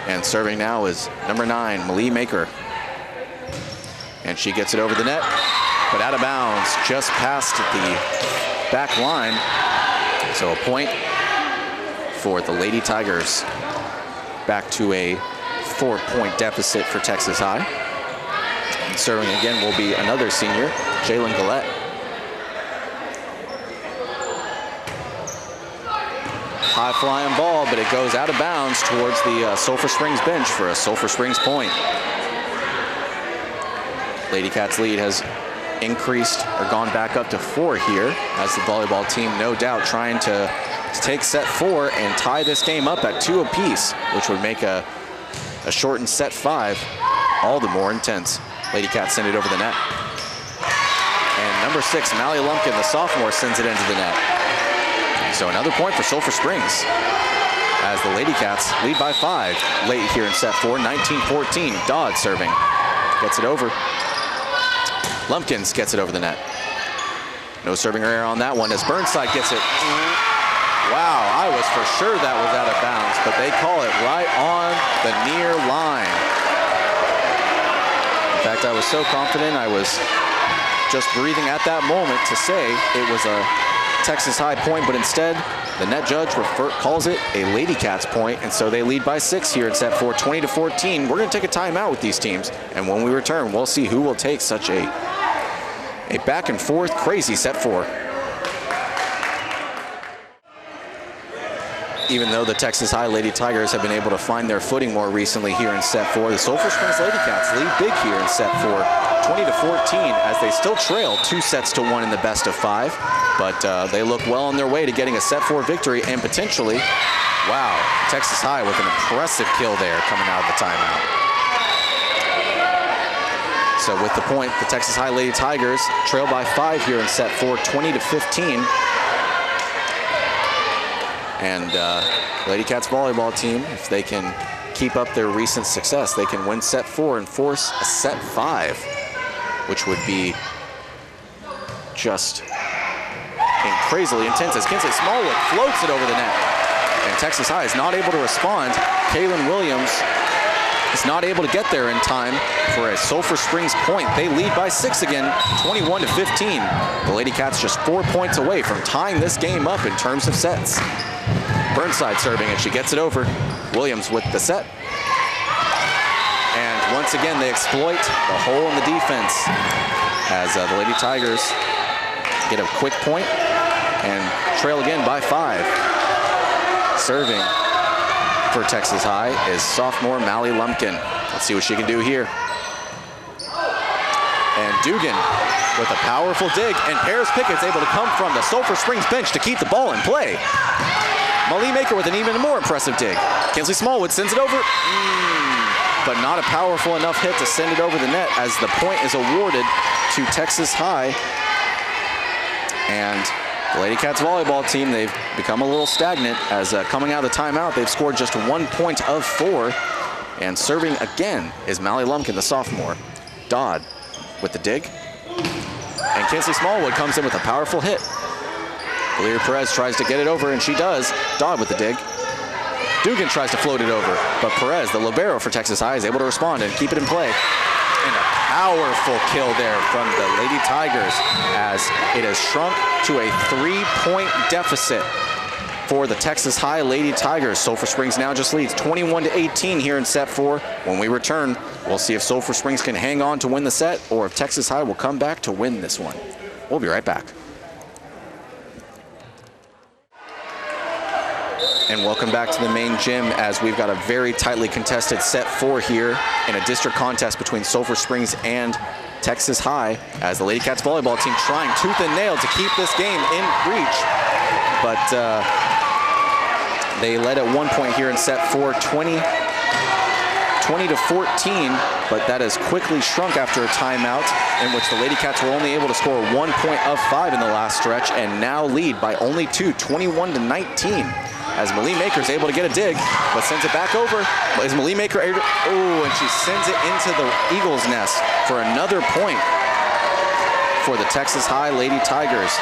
And serving now is number 9, Malie Maker. And and she gets it over the net, but out of bounds, just past the back line. So a point for the Lady Tigers. Back to a 4-point deficit for Texas High. And serving again will be another senior, Jalen Gallette. High flying ball, but it goes out of bounds towards the Sulphur Springs bench for a Sulphur Springs point. Ladycats' lead has increased or gone back up to 4 here as the volleyball team no doubt trying to take set 4 and tie this game up at 2 apiece, which would make a shortened set 5 all the more intense. Ladycats send it over the net. And number 6, Mallie Lumpkin, the sophomore, sends it into the net. So another point for Sulphur Springs as the Ladycats lead by 5 late here in set 4, 19-14. Dodd serving, gets it over. Lumpkins gets it over the net. No serving error on that one as Burnside gets it. Wow, I was for sure that was out of bounds, but they call it right on the near line. In fact, I was so confident I was just breathing at that moment to say it was a Texas High point, but instead the net judge calls it a Ladycats point, and so they lead by 6 here in set 4, 20-14. We're going to take a timeout with these teams, and when we return, we'll see who will take such a back and forth crazy set 4. Even though the Texas High Lady Tigers have been able to find their footing more recently here in set 4, the Sulphur Springs Ladycats lead big here in set 4, 20-14, as they still trail 2 sets to 1 in the best of 5. But they look well on their way to getting a set 4 victory and potentially, wow, Texas High with an impressive kill there coming out of the timeout. So with the point, the Texas High Lady Tigers trail by 5 here in set 4, 20-15. And Ladycats volleyball team, if they can keep up their recent success, they can win set 4 and force a set 5, which would be just crazily intense as Kinsley Smallwood floats it over the net. And Texas High is not able to respond. Kaelin Williams is not able to get there in time for a Sulphur Springs point. They lead by 6 again, 21-15. The Ladycats just 4 points away from tying this game up in terms of sets. Burnside serving, and she gets it over. Williams with the set. And once again, they exploit the hole in the defense as the Lady Tigers get a quick point and trail again by 5. Serving for Texas High is sophomore Mallie Lumpkin. Let's see what she can do here. And Dugan with a powerful dig, and Paris Pickett's able to come from the Sulphur Springs bench to keep the ball in play. Malie Maker with an even more impressive dig. Kinsley Smallwood sends it over, but not a powerful enough hit to send it over the net as the point is awarded to Texas High. And the Ladycats volleyball team, they've become a little stagnant as coming out of the timeout, they've scored just 1 point of 4. And serving again is Mallie Lumpkin, the sophomore. Dodd with the dig. And Kinsley Smallwood comes in with a powerful hit. Valeria Perez tries to get it over, and she does. Dodd with the dig. Dugan tries to float it over, but Perez, the libero for Texas High, is able to respond and keep it in play. And a powerful kill there from the Lady Tigers as it has shrunk to a 3-point deficit for the Texas High Lady Tigers. Sulphur Springs now just leads 21-18 here in set 4. When we return, we'll see if Sulphur Springs can hang on to win the set or if Texas High will come back to win this one. We'll be right back. And welcome back to the main gym as we've got a very tightly contested set 4 here in a district contest between Sulphur Springs and Texas High as the Ladycats volleyball team trying tooth and nail to keep this game in reach. But they led at 1 point here in set 4, 20-14, but that has quickly shrunk after a timeout in which the Ladycats were only able to score 1 point of 5 in the last stretch and now lead by only 2, 21-19. As Malie Maker is able to get a dig, but sends it back over. Is Malie Maker able to, and she sends it into the Eagles' nest for another point for the Texas High Lady Tigers.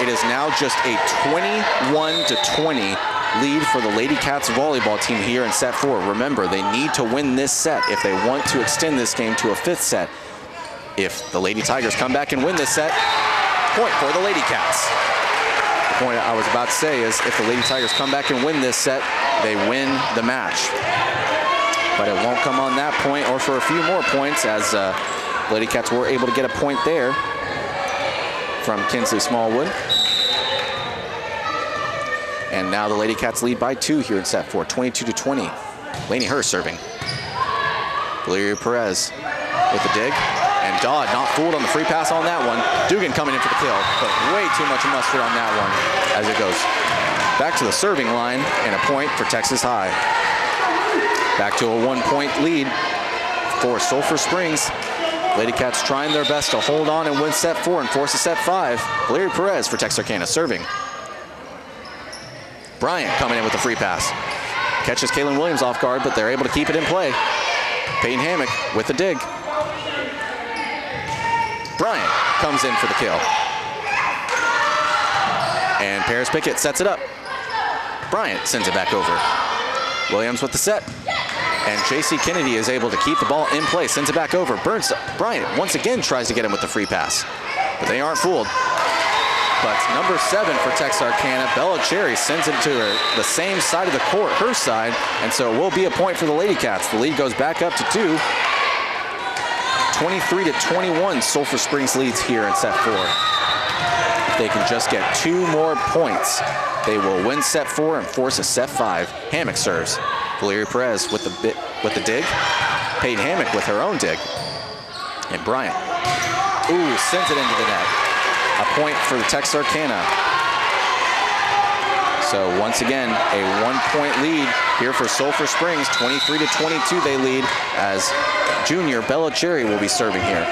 It is now just a 21-20 lead for the Ladycats volleyball team here in set 4. Remember, they need to win this set if they want to extend this game to a 5th set. If the Lady Tigers come back and win this set, point for the Lady Cats. The point I was about to say is if the Lady Tigers come back and win this set, they win the match. But it won't come on that point or for a few more points, as Lady Cats were able to get a point there from Kinsley Smallwood. And now the Lady Cats lead by 2 here in set 4, 22-20. Lainey Hurst serving. Valeria Perez with the dig. And Dodd not fooled on the free pass on that one. Dugan coming in for the kill, but way too much mustard on that one as it goes back to the serving line, and a point for Texas High. Back to a 1-point lead for Sulphur Springs. Lady Cats trying their best to hold on and win set 4 and force a set 5. Valeria Perez for Texarkana serving. Bryant coming in with the free pass. Catches Kaelin Williams off guard, but they're able to keep it in play. Peyton Hammock with the dig. Bryant comes in for the kill. And Paris Pickett sets it up. Bryant sends it back over. Williams with the set. And J.C. Kennedy is able to keep the ball in play, sends it back over. Bryant once again tries to get him with the free pass, but they aren't fooled. But number 7 for Texarkana, Bella Cherry, sends it to her, the same side of the court, her side, and so it will be a point for the Lady Cats. The lead goes back up to 2. 23-21, Sulphur Springs leads here in set 4. If they can just get 2 more points, they will win set 4 and force a set 5. Hammock serves. Valeria Perez with the dig. Peyton Hammock with her own dig. And Bryant, sends it into the net. A point for the Texarkana. So once again, a 1-point lead here for Sulphur Springs. 23-22 they lead, as junior Bella Cherry will be serving here.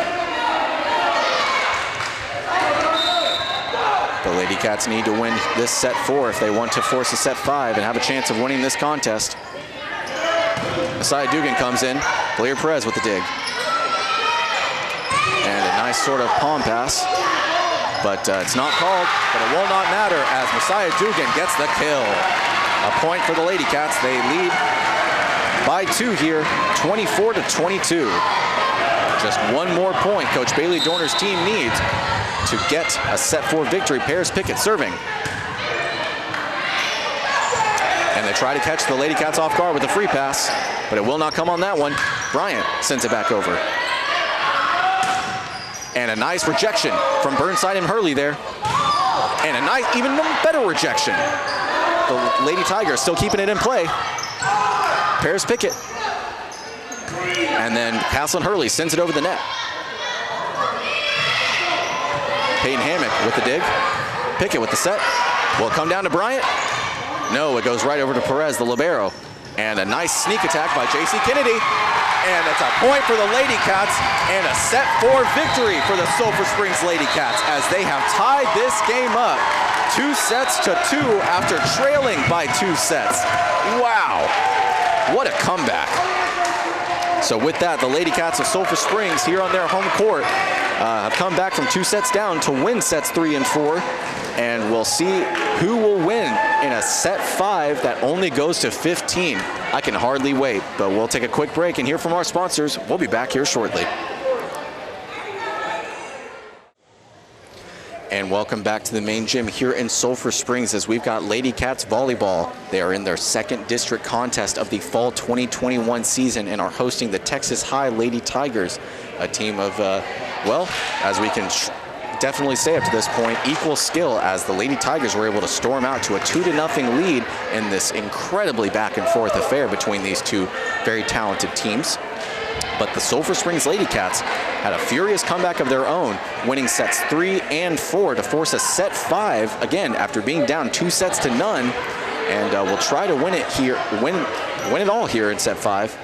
The Lady Cats need to win this set 4 if they want to force a set 5 and have a chance of winning this contest. Messiah Dugan comes in. Valeria Perez with the dig. And a nice sort of palm pass. But it's not called, but it will not matter as Messiah Dugan gets the kill. A point for the Lady Cats. They lead by 2 here, 24-22. Just 1 more point Coach Bailey Dorner's team needs to get a set 4 victory. Paris Pickett serving. And they try to catch the Lady Cats off guard with a free pass, but it will not come on that one. Bryant sends it back over. And a nice rejection from Burnside and Hurley there. And a nice, even better rejection. The Lady Tigers still keeping it in play. Paris Pickett. And then Castle and Hurley sends it over the net. Peyton Hammock with the dig. Pickett with the set. Will it come down to Bryant? No, it goes right over to Perez, the libero. And a nice sneak attack by J.C. Kennedy. And it's a point for the Lady Cats and a set 4 victory for the Sulphur Springs Lady Cats as they have tied this game up 2-2 after trailing by 2 sets. Wow, what a comeback. So with that, the Lady Cats of Sulphur Springs here on their home court have come back from 2 sets down to win sets 3 and 4. And we'll see who will win in a set 5 that only goes to 15. I can hardly wait, but we'll take a quick break and hear from our sponsors. We'll be back here shortly. And welcome back to the main gym here in Sulphur Springs as we've got Lady Cats Volleyball. They are in their 2nd district contest of the fall 2021 season and are hosting the Texas High Lady Tigers, a team of, well, as we can definitely say up to this point, equal skill, as the Lady Tigers were able to storm out to a 2-0 lead in this incredibly back and forth affair between these 2 very talented teams. But the Sulphur Springs Lady Cats had a furious comeback of their own, winning sets 3 and 4 to force a set 5, again, after being down 2-0. And we'll try to win it here, win it all here in set 5.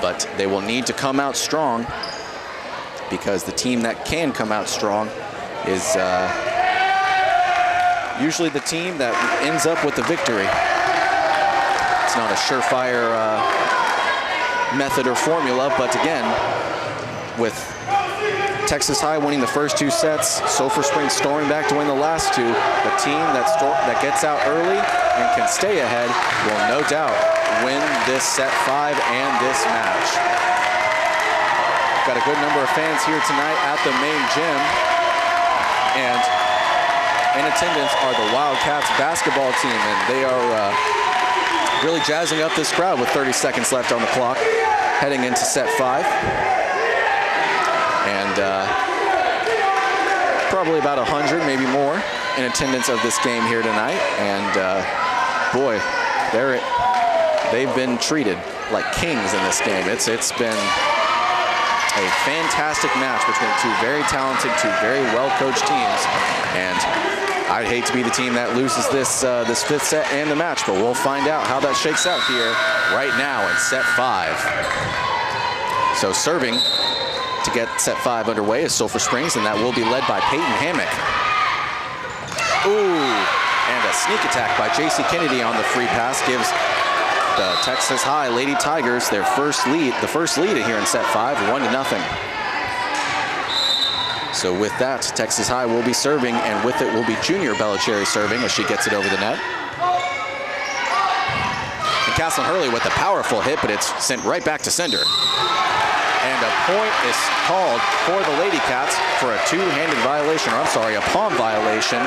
But they will need to come out strong, because the team that can come out strong is usually the team that ends up with the victory. It's not a surefire method or formula, but again, with Texas High winning the first 2 sets, Sulphur Springs storming back to win the last 2, the team that gets out early and can stay ahead will no doubt win this set 5 and this match. Got a good number of fans here tonight at the main gym. And in attendance are the Wildcats basketball team, and they are really jazzing up this crowd with 30 seconds left on the clock, heading into set 5. And probably about 100, maybe more, in attendance of this game here tonight. And boy, they've been treated like kings in this game. It's been a fantastic match between two very talented, two very well-coached teams. And I'd hate to be the team that loses this fifth set and the match, but we'll find out how that shakes out here right now in set 5. So serving to get set 5 underway is Sulphur Springs, and that will be led by Peyton Hammock. Ooh, and a sneak attack by J.C. Kennedy on the free pass gives the Texas High Lady Tigers their first lead, the first lead here in set 5, 1-0. So with that, Texas High will be serving, and with it will be Junior Bellacherry serving as she gets it over the net. And Kaelin Hurley with a powerful hit, but it's sent right back to sender. And a point is called for the Ladycats for a two-handed violation, or I'm sorry, a palm violation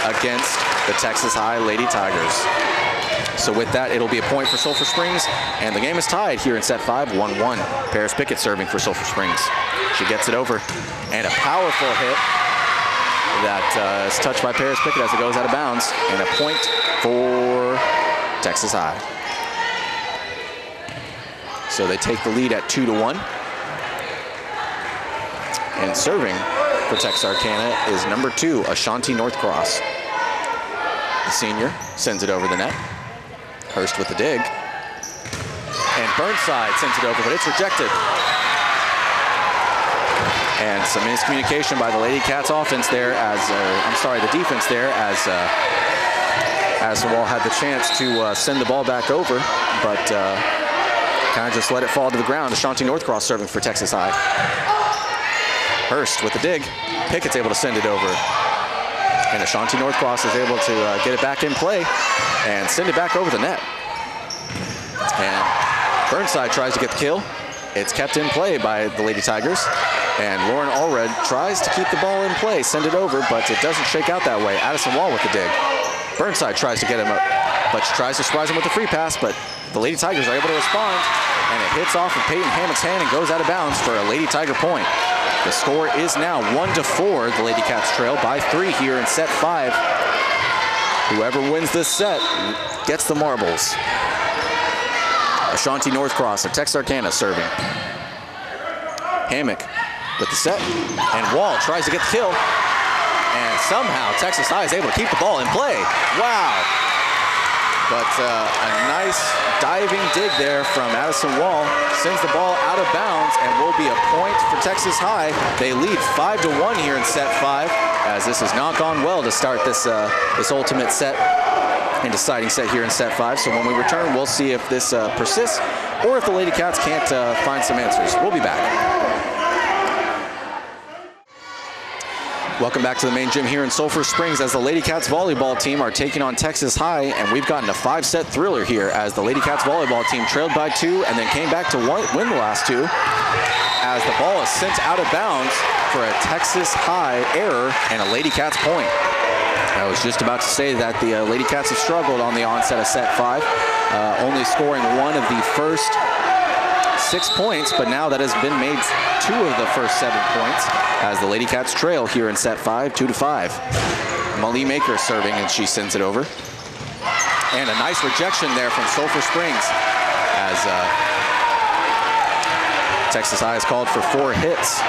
against the Texas High Lady Tigers. So with that, it'll be a point for Sulphur Springs, and the game is tied here in set 5, 1-1. Paris Pickett serving for Sulphur Springs. She gets it over, and a powerful hit that is touched by Paris Pickett as it goes out of bounds, and a point for Texas High. So they take the lead at 2-1. And serving for Texarkana is number 2, Ashanti Northcross. The senior sends it over the net. Hurst with the dig. And Burnside sends it over, but it's rejected. And some miscommunication by the Ladycats offense there the defense there as the Wall had the chance to send the ball back over, but kind of just let it fall to the ground. Ashanti Northcross serving for Texas High. Hurst with the dig. Pickett's able to send it over. And Ashanti Northcross is able to get it back in play and send it back over the net. And Burnside tries to get the kill. It's kept in play by the Lady Tigers. And Lauren Allred tries to keep the ball in play, send it over, but it doesn't shake out that way. Addison Wall with the dig. Burnside tries to get him up, but she tries to surprise him with the free pass, but the Lady Tigers are able to respond, and it hits off of Peyton Hammock's hand and goes out of bounds for a Lady Tiger point. The score is now 1-4. The Lady Cats trail by 3 here in set 5. Whoever wins this set gets the marbles. Ashanti Northcross of Texarkana serving. Hammock with the set, and Wall tries to get the kill. And somehow Texas High is able to keep the ball in play. Wow. But a nice diving dig there from Addison Wall sends the ball out of bounds and will be a point for Texas High. They lead 5-1 here in set 5, as this has not gone well to start this ultimate set and deciding set here in set 5. So when we return, we'll see if this persists or if the Lady Cats can't find some answers. We'll be back. Welcome back to the main gym here in Sulphur Springs as the Lady Cats volleyball team are taking on Texas High, and we've gotten a 5-set thriller here as the Lady Cats volleyball team trailed by 2 and then came back to win the last 2 as the ball is sent out of bounds for a Texas High error and a Lady Cats point. I was just about to say that the Lady Cats have struggled on the onset of set 5, only scoring 1 of the first 6 points, but now that has been made 2 of the first 7 points as the Lady Cats trail here in set 5, 2-5. Malie Maker serving, and she sends it over. And a nice rejection there from Sulphur Springs as Texas High is called for 4 hits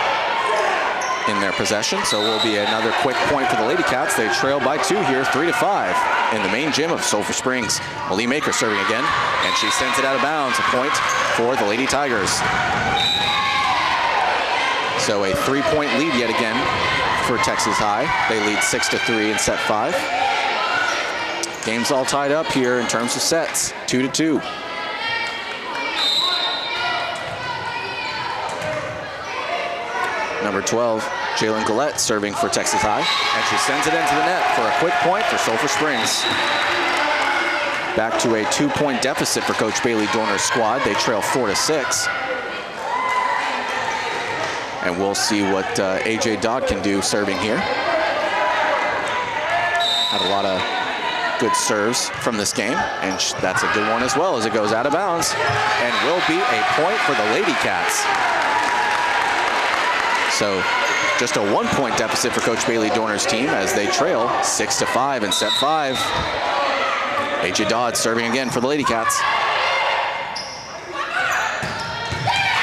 in their possession, so will be another quick point for the Lady Cats. They trail by 2 here, 3-5 in the main gym of Sulphur Springs. Malie Maker serving again, and she sends it out of bounds, a point for the Lady Tigers. So a 3-point lead yet again for Texas High. They lead 6-3 in set 5. Game's all tied up here in terms of sets, 2-2. Number 12, Jalen Gallette serving for Texas High, and she sends it into the net for a quick point for Sulphur Springs. Back to a 2-point deficit for Coach Bailey Dorner's squad. They trail 4-6. And we'll see what AJ Dodd can do serving here. Had a lot of good serves from this game, and that's a good one as well as it goes out of bounds, and will be a point for the Ladycats. So just a 1-point deficit for Coach Bailey Dorner's team as they trail 6-5 in set 5. AJ Dodd serving again for the Ladycats.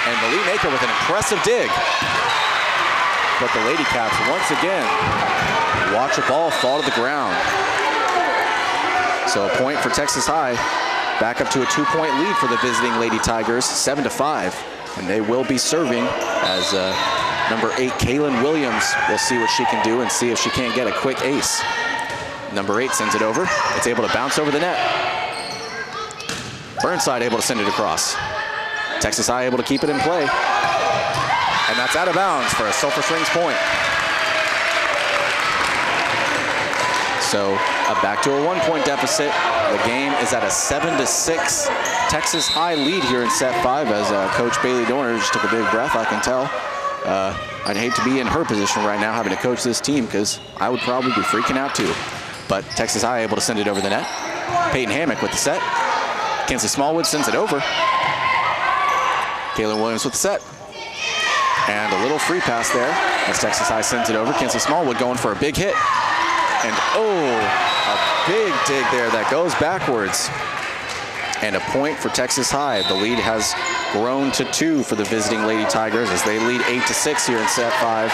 And Malie Maker with an impressive dig. But the Ladycats once again watch a ball fall to the ground. So a point for Texas High, back up to a 2-point lead for the visiting Lady Tigers, 7-5. And they will be serving as number 8, Kaelin Williams. We'll see what she can do and see if she can't get a quick ace. Number 8 sends it over. It's able to bounce over the net. Burnside able to send it across. Texas High able to keep it in play. And that's out of bounds for a Sulphur Springs point. So back to a 1-point deficit. The game is at a 7-6 Texas High lead here in set 5 as Coach Bailey Dorner just took a big breath, I can tell. I'd hate to be in her position right now having to coach this team because I would probably be freaking out too. But Texas High able to send it over the net. Peyton Hammock with the set. Kinsley Smallwood sends it over. Kaelin Williams with the set. And a little free pass there as Texas High sends it over. Kinsley Smallwood going for a big hit. And a big dig there that goes backwards. And a point for Texas High. The lead has grown to 2 for the visiting Lady Tigers as they lead 8-6 here in set 5.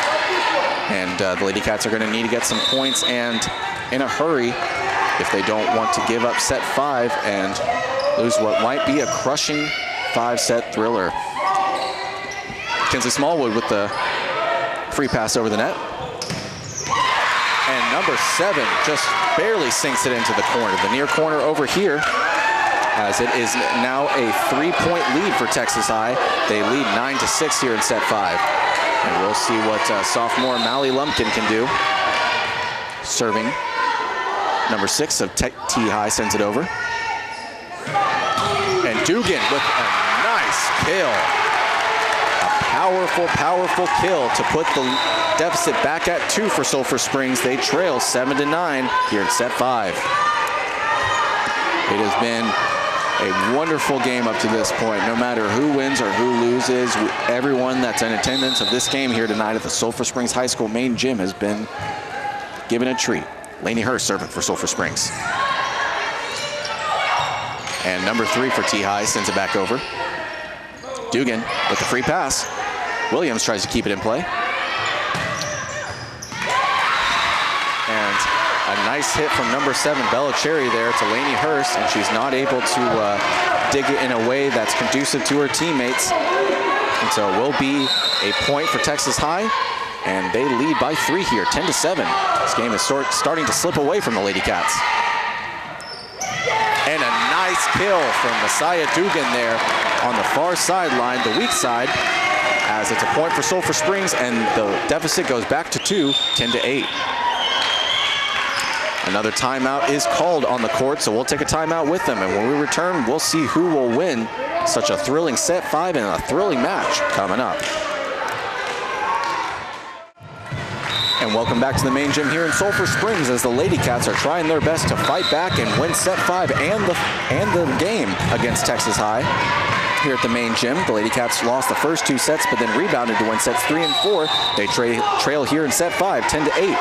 And the Ladycats are going to need to get some points and in a hurry if they don't want to give up set 5 and lose what might be a crushing 5-set thriller. Kinsley Smallwood with the free pass over the net. And number 7 just barely sinks it into the corner. The near corner over here, as it is now a 3-point lead for Texas High. They lead 9-6 here in set 5. And we'll see what sophomore Mally Lumpkin can do. Serving, number 6 of T High sends it over. And Dugan with a nice kill. Powerful, powerful kill to put the deficit back at 2 for Sulphur Springs. They trail 7-9 here in set 5. It has been a wonderful game up to this point. No matter who wins or who loses, everyone that's in attendance of this game here tonight at the Sulphur Springs High School main gym has been given a treat. Lainey Hurst serving for Sulphur Springs. And number 3 for T High sends it back over. Dugan with the free pass. Williams tries to keep it in play. And a nice hit from number 7, Bella Cherry there to Lainey Hurst, and she's not able to dig it in a way that's conducive to her teammates. And so it will be a point for Texas High, and they lead by 3 here, 10-7. This game is starting to slip away from the Ladycats. And a nice kill from Messiah Dugan there on the far sideline, the weak side, as it's a point for Sulphur Springs, and the deficit goes back to 2, 10-8. Another timeout is called on the court, so we'll take a timeout with them. And when we return, we'll see who will win such a thrilling set 5 and a thrilling match coming up. And welcome back to the main gym here in Sulphur Springs as the Ladycats are trying their best to fight back and win set 5 and the game against Texas High. Here at the main gym, the Ladycats lost the first 2 sets, but then rebounded to win sets 3 and 4. They trail here in set 5, 10-8.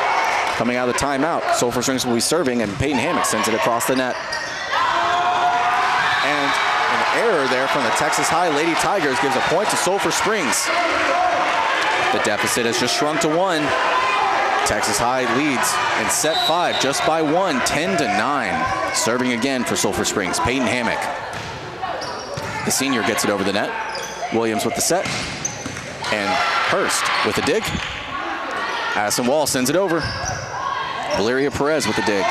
Coming out of the timeout, Sulphur Springs will be serving, and Peyton Hammock sends it across the net. And an error there from the Texas High Lady Tigers gives a point to Sulphur Springs. The deficit has just shrunk to 1. Texas High leads in set 5 just by 1, 10-9. Serving again for Sulphur Springs, Peyton Hammock. The senior gets it over the net. Williams with the set. And Hurst with the dig. Addison Wall sends it over. Valeria Perez with the dig.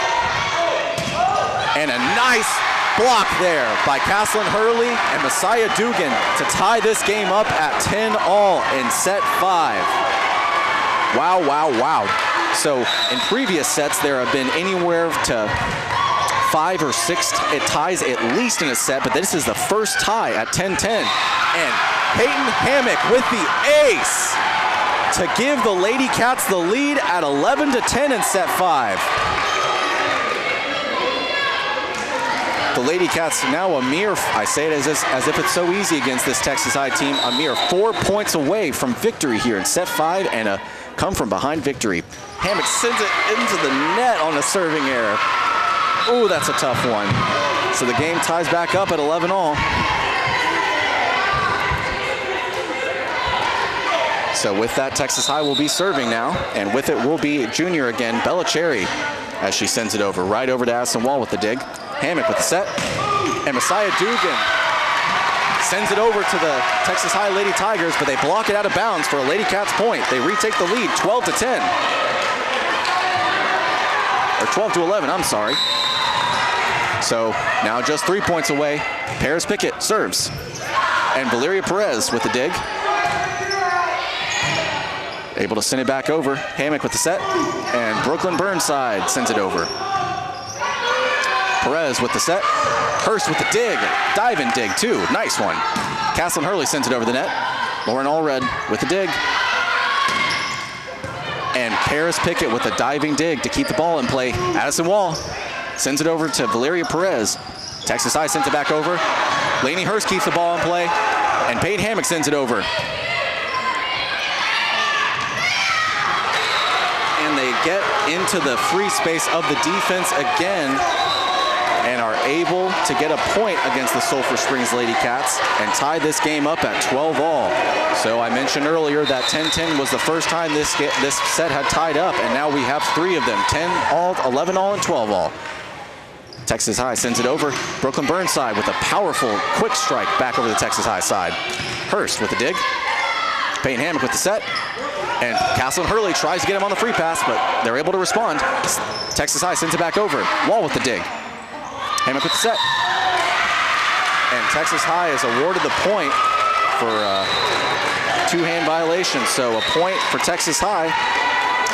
And a nice block there by Kaelin Hurley and Messiah Dugan to tie this game up at 10-all in set 5. Wow, wow, wow. So in previous sets, there have been anywhere to 5 or 6 ties at least in a set, but this is the first tie at 10-10. And Peyton Hammock with the ace. to give the Lady Cats the lead at 11-10 in set 5. The Lady Cats now a mere, I say it as if it's so easy against this Texas High team, a mere 4 points away from victory here in set 5 and a come from behind victory. Hammock sends it into the net on a serving error. Ooh, that's a tough one. So the game ties back up at 11-all. So with that, Texas High will be serving now, and with it will be junior again, Bella Cherry, as she sends it over, right over to Addison Wall with the dig. Hammock with the set, and Messiah Dugan sends it over to the Texas High Lady Tigers, but they block it out of bounds for a Lady Cats point. They retake the lead, 12-10. Or 12-11, I'm sorry. So now just 3 points away. Paris Pickett serves. And Valeria Perez with the dig. Able to send it back over. Hammock with the set. And Brooklyn Burnside sends it over. Perez with the set. Hurst with the dig. Dive and dig too. Nice one. Kaelin Hurley sends it over the net. Lauren Allred with the dig. And Paris Pickett with a diving dig to keep the ball in play. Addison Wall sends it over to Valeria Perez. Texas High sends it back over. Lainey Hurst keeps the ball in play. And Paige Hammock sends it over. And they get into the free space of the defense again and are able to get a point against the Sulphur Springs Lady Cats and tie this game up at 12-all. So I mentioned earlier that 10-10 was the first time this set had tied up, and now we have 3 of them, 10-all, 11-all, and 12-all. Texas High sends it over. Brooklyn Burnside with a powerful quick strike back over the Texas High side. Hurst with the dig. Peyton Hammock with the set. And Kaelin Hurley tries to get him on the free pass, but they're able to respond. Texas High sends it back over. Wall with the dig. Hammock with the set. And Texas High is awarded the point for two-hand violation. So a point for Texas High,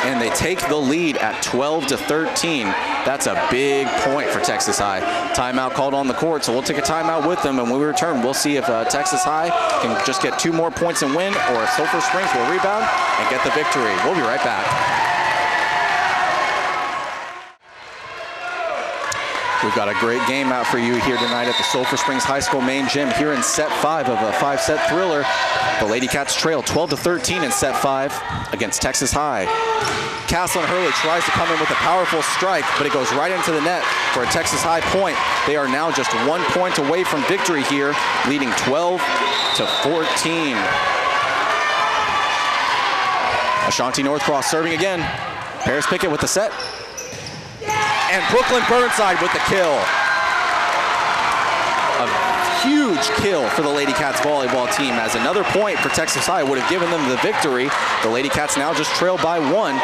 and they take the lead at 12-13. That's a big point for Texas High. Timeout called on the court, so we'll take a timeout with them, and when we return, we'll see if Texas High can just get 2 more points and win, or if Sulphur Springs will rebound and get the victory. We'll be right back. We've got a great game out for you here tonight at the Sulphur Springs High School main gym here in set 5 of a 5-set thriller. The Lady Cats trail 12-13 in set 5 against Texas High. Kaelin Hurley tries to come in with a powerful strike, but it goes right into the net for a Texas High point. They are now just 1 point away from victory here, leading 12-14. Ashanti Northcross serving again. Paris Pickett with the set. And Brooklyn Burnside with the kill. A huge kill for the Lady Cats volleyball team, as another point for Texas High would have given them the victory. The Lady Cats now just trail by 1.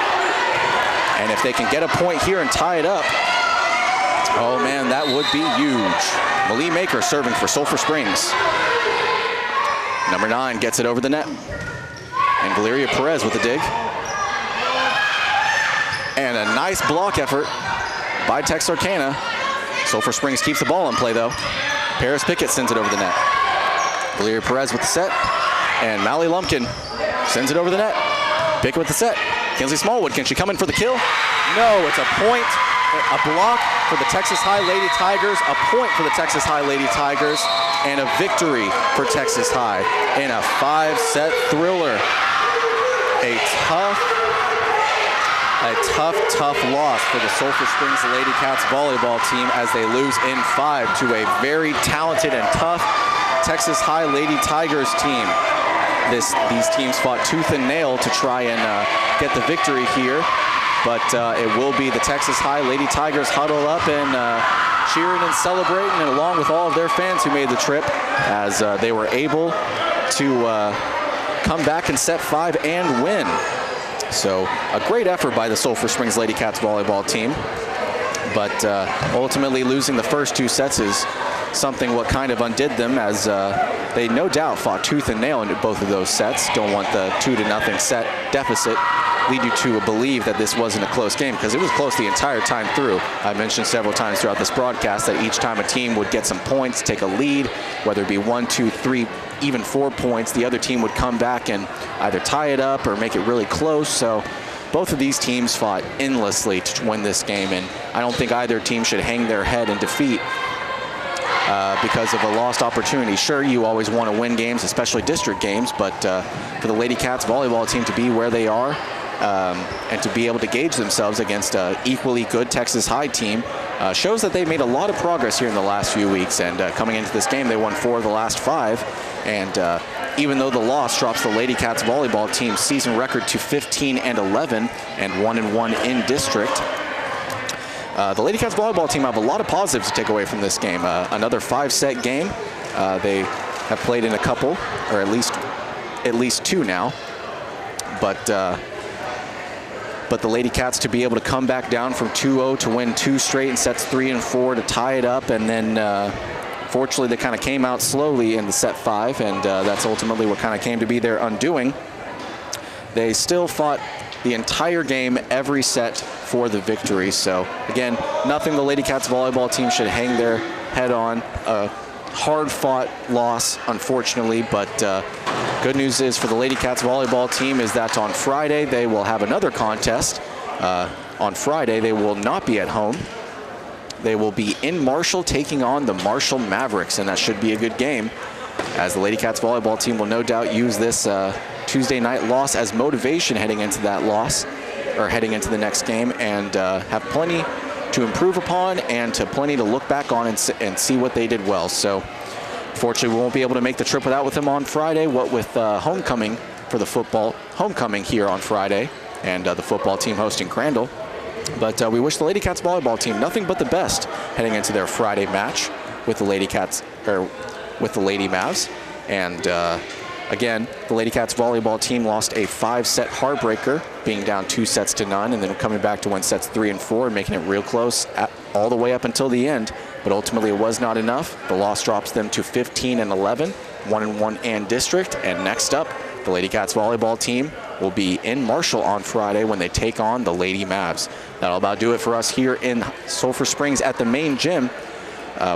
And if they can get a point here and tie it up, oh man, that would be huge. Malie Maker serving for Sulphur Springs. Number 9 gets it over the net. And Valeria Perez with the dig. And a nice block effort by Texarkana. Sulphur Springs keeps the ball in play though. Paris Pickett sends it over the net. Valeria Perez with the set. And Mally Lumpkin sends it over the net. Pickett with the set. Kinsley Smallwood, can she come in for the kill? No, it's a point, a block for the Texas High Lady Tigers, a point for the Texas High Lady Tigers, and a victory for Texas High in a 5-set thriller. A tough loss for the Sulphur Springs Lady Cats volleyball team as they lose in 5 to a very talented and tough Texas High Lady Tigers team. These teams fought tooth and nail to try and get the victory here, but it will be the Texas High Lady Tigers huddle up and cheering and celebrating, and along with all of their fans who made the trip, as they were able to come back in set 5 and win. So a great effort by the Sulphur Springs Lady Cats volleyball team, but ultimately losing the first 2 sets is something what kind of undid them, as they no doubt fought tooth and nail in both of those sets. Don't want the 2-0 set deficit lead you to believe that this wasn't a close game, because it was close the entire time through. I mentioned several times throughout this broadcast that each time a team would get some points, take a lead, whether it be 1, 2, 3, even 4 points, the other team would come back and either tie it up or make it really close. So both of these teams fought endlessly to win this game, and I don't think either team should hang their head in defeat because of a lost opportunity. Sure, you always want to win games, especially district games, but for the Ladycats volleyball team to be where they are and to be able to gauge themselves against an equally good Texas High team shows that they've made a lot of progress here in the last few weeks. And coming into this game, they won 4 of the last 5. And even though the loss drops the Ladycats volleyball team's season record to 15-11 and 1-1 in district, the Ladycats volleyball team have a lot of positives to take away from this game. Another 5-set game. They have played in a couple, or at least 2 now. But the Ladycats to be able to come back down from 2-0 to win 2 straight in sets 3 and 4 to tie it up, and then fortunately they kind of came out slowly in the set 5, and that's ultimately what kind of came to be their undoing. They still fought the entire game, every set for the victory. So again, nothing the Ladycats volleyball team should hang their head on. A hard-fought loss, unfortunately, but good news is for the Ladycats volleyball team is that on Friday they will have another contest. On Friday they will not be at home. They will be in Marshall taking on the Marshall Mavericks, and that should be a good game, as the Ladycats volleyball team will no doubt use this Tuesday night loss as motivation heading into that loss, or heading into the next game, and have plenty to improve upon and plenty to look back on and see what they did well. So fortunately we won't be able to make the trip with them on Friday, what with homecoming for the football, homecoming here on Friday, and the football team hosting Crandall. But we wish the Ladycats volleyball team nothing but the best heading into their Friday match with the Ladycats, or with the Lady Mavs. And again, the Ladycats volleyball team lost a 5-set heartbreaker, being down 2-0, and then coming back to win sets 3 and 4 and making it real close all the way up until the end. But ultimately it was not enough. The loss drops them to 15-11, 1-1 and district. And next up, the Ladycats volleyball team will be in Marshall on Friday when they take on the Lady Mavs. That'll about do it for us here in Sulphur Springs at the main gym.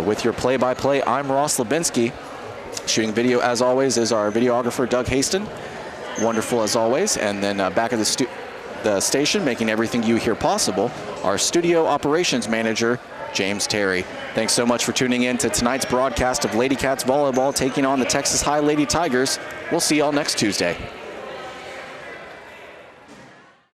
With your play-by-play, I'm Ross Lubinsky. Shooting video, as always, is our videographer, Doug Haston. Wonderful, as always. And then back at the station, making everything you hear possible, our studio operations manager, James Terry. Thanks so much for tuning in to tonight's broadcast of Ladycats volleyball taking on the Texas High Lady Tigers. We'll see y'all next Tuesday.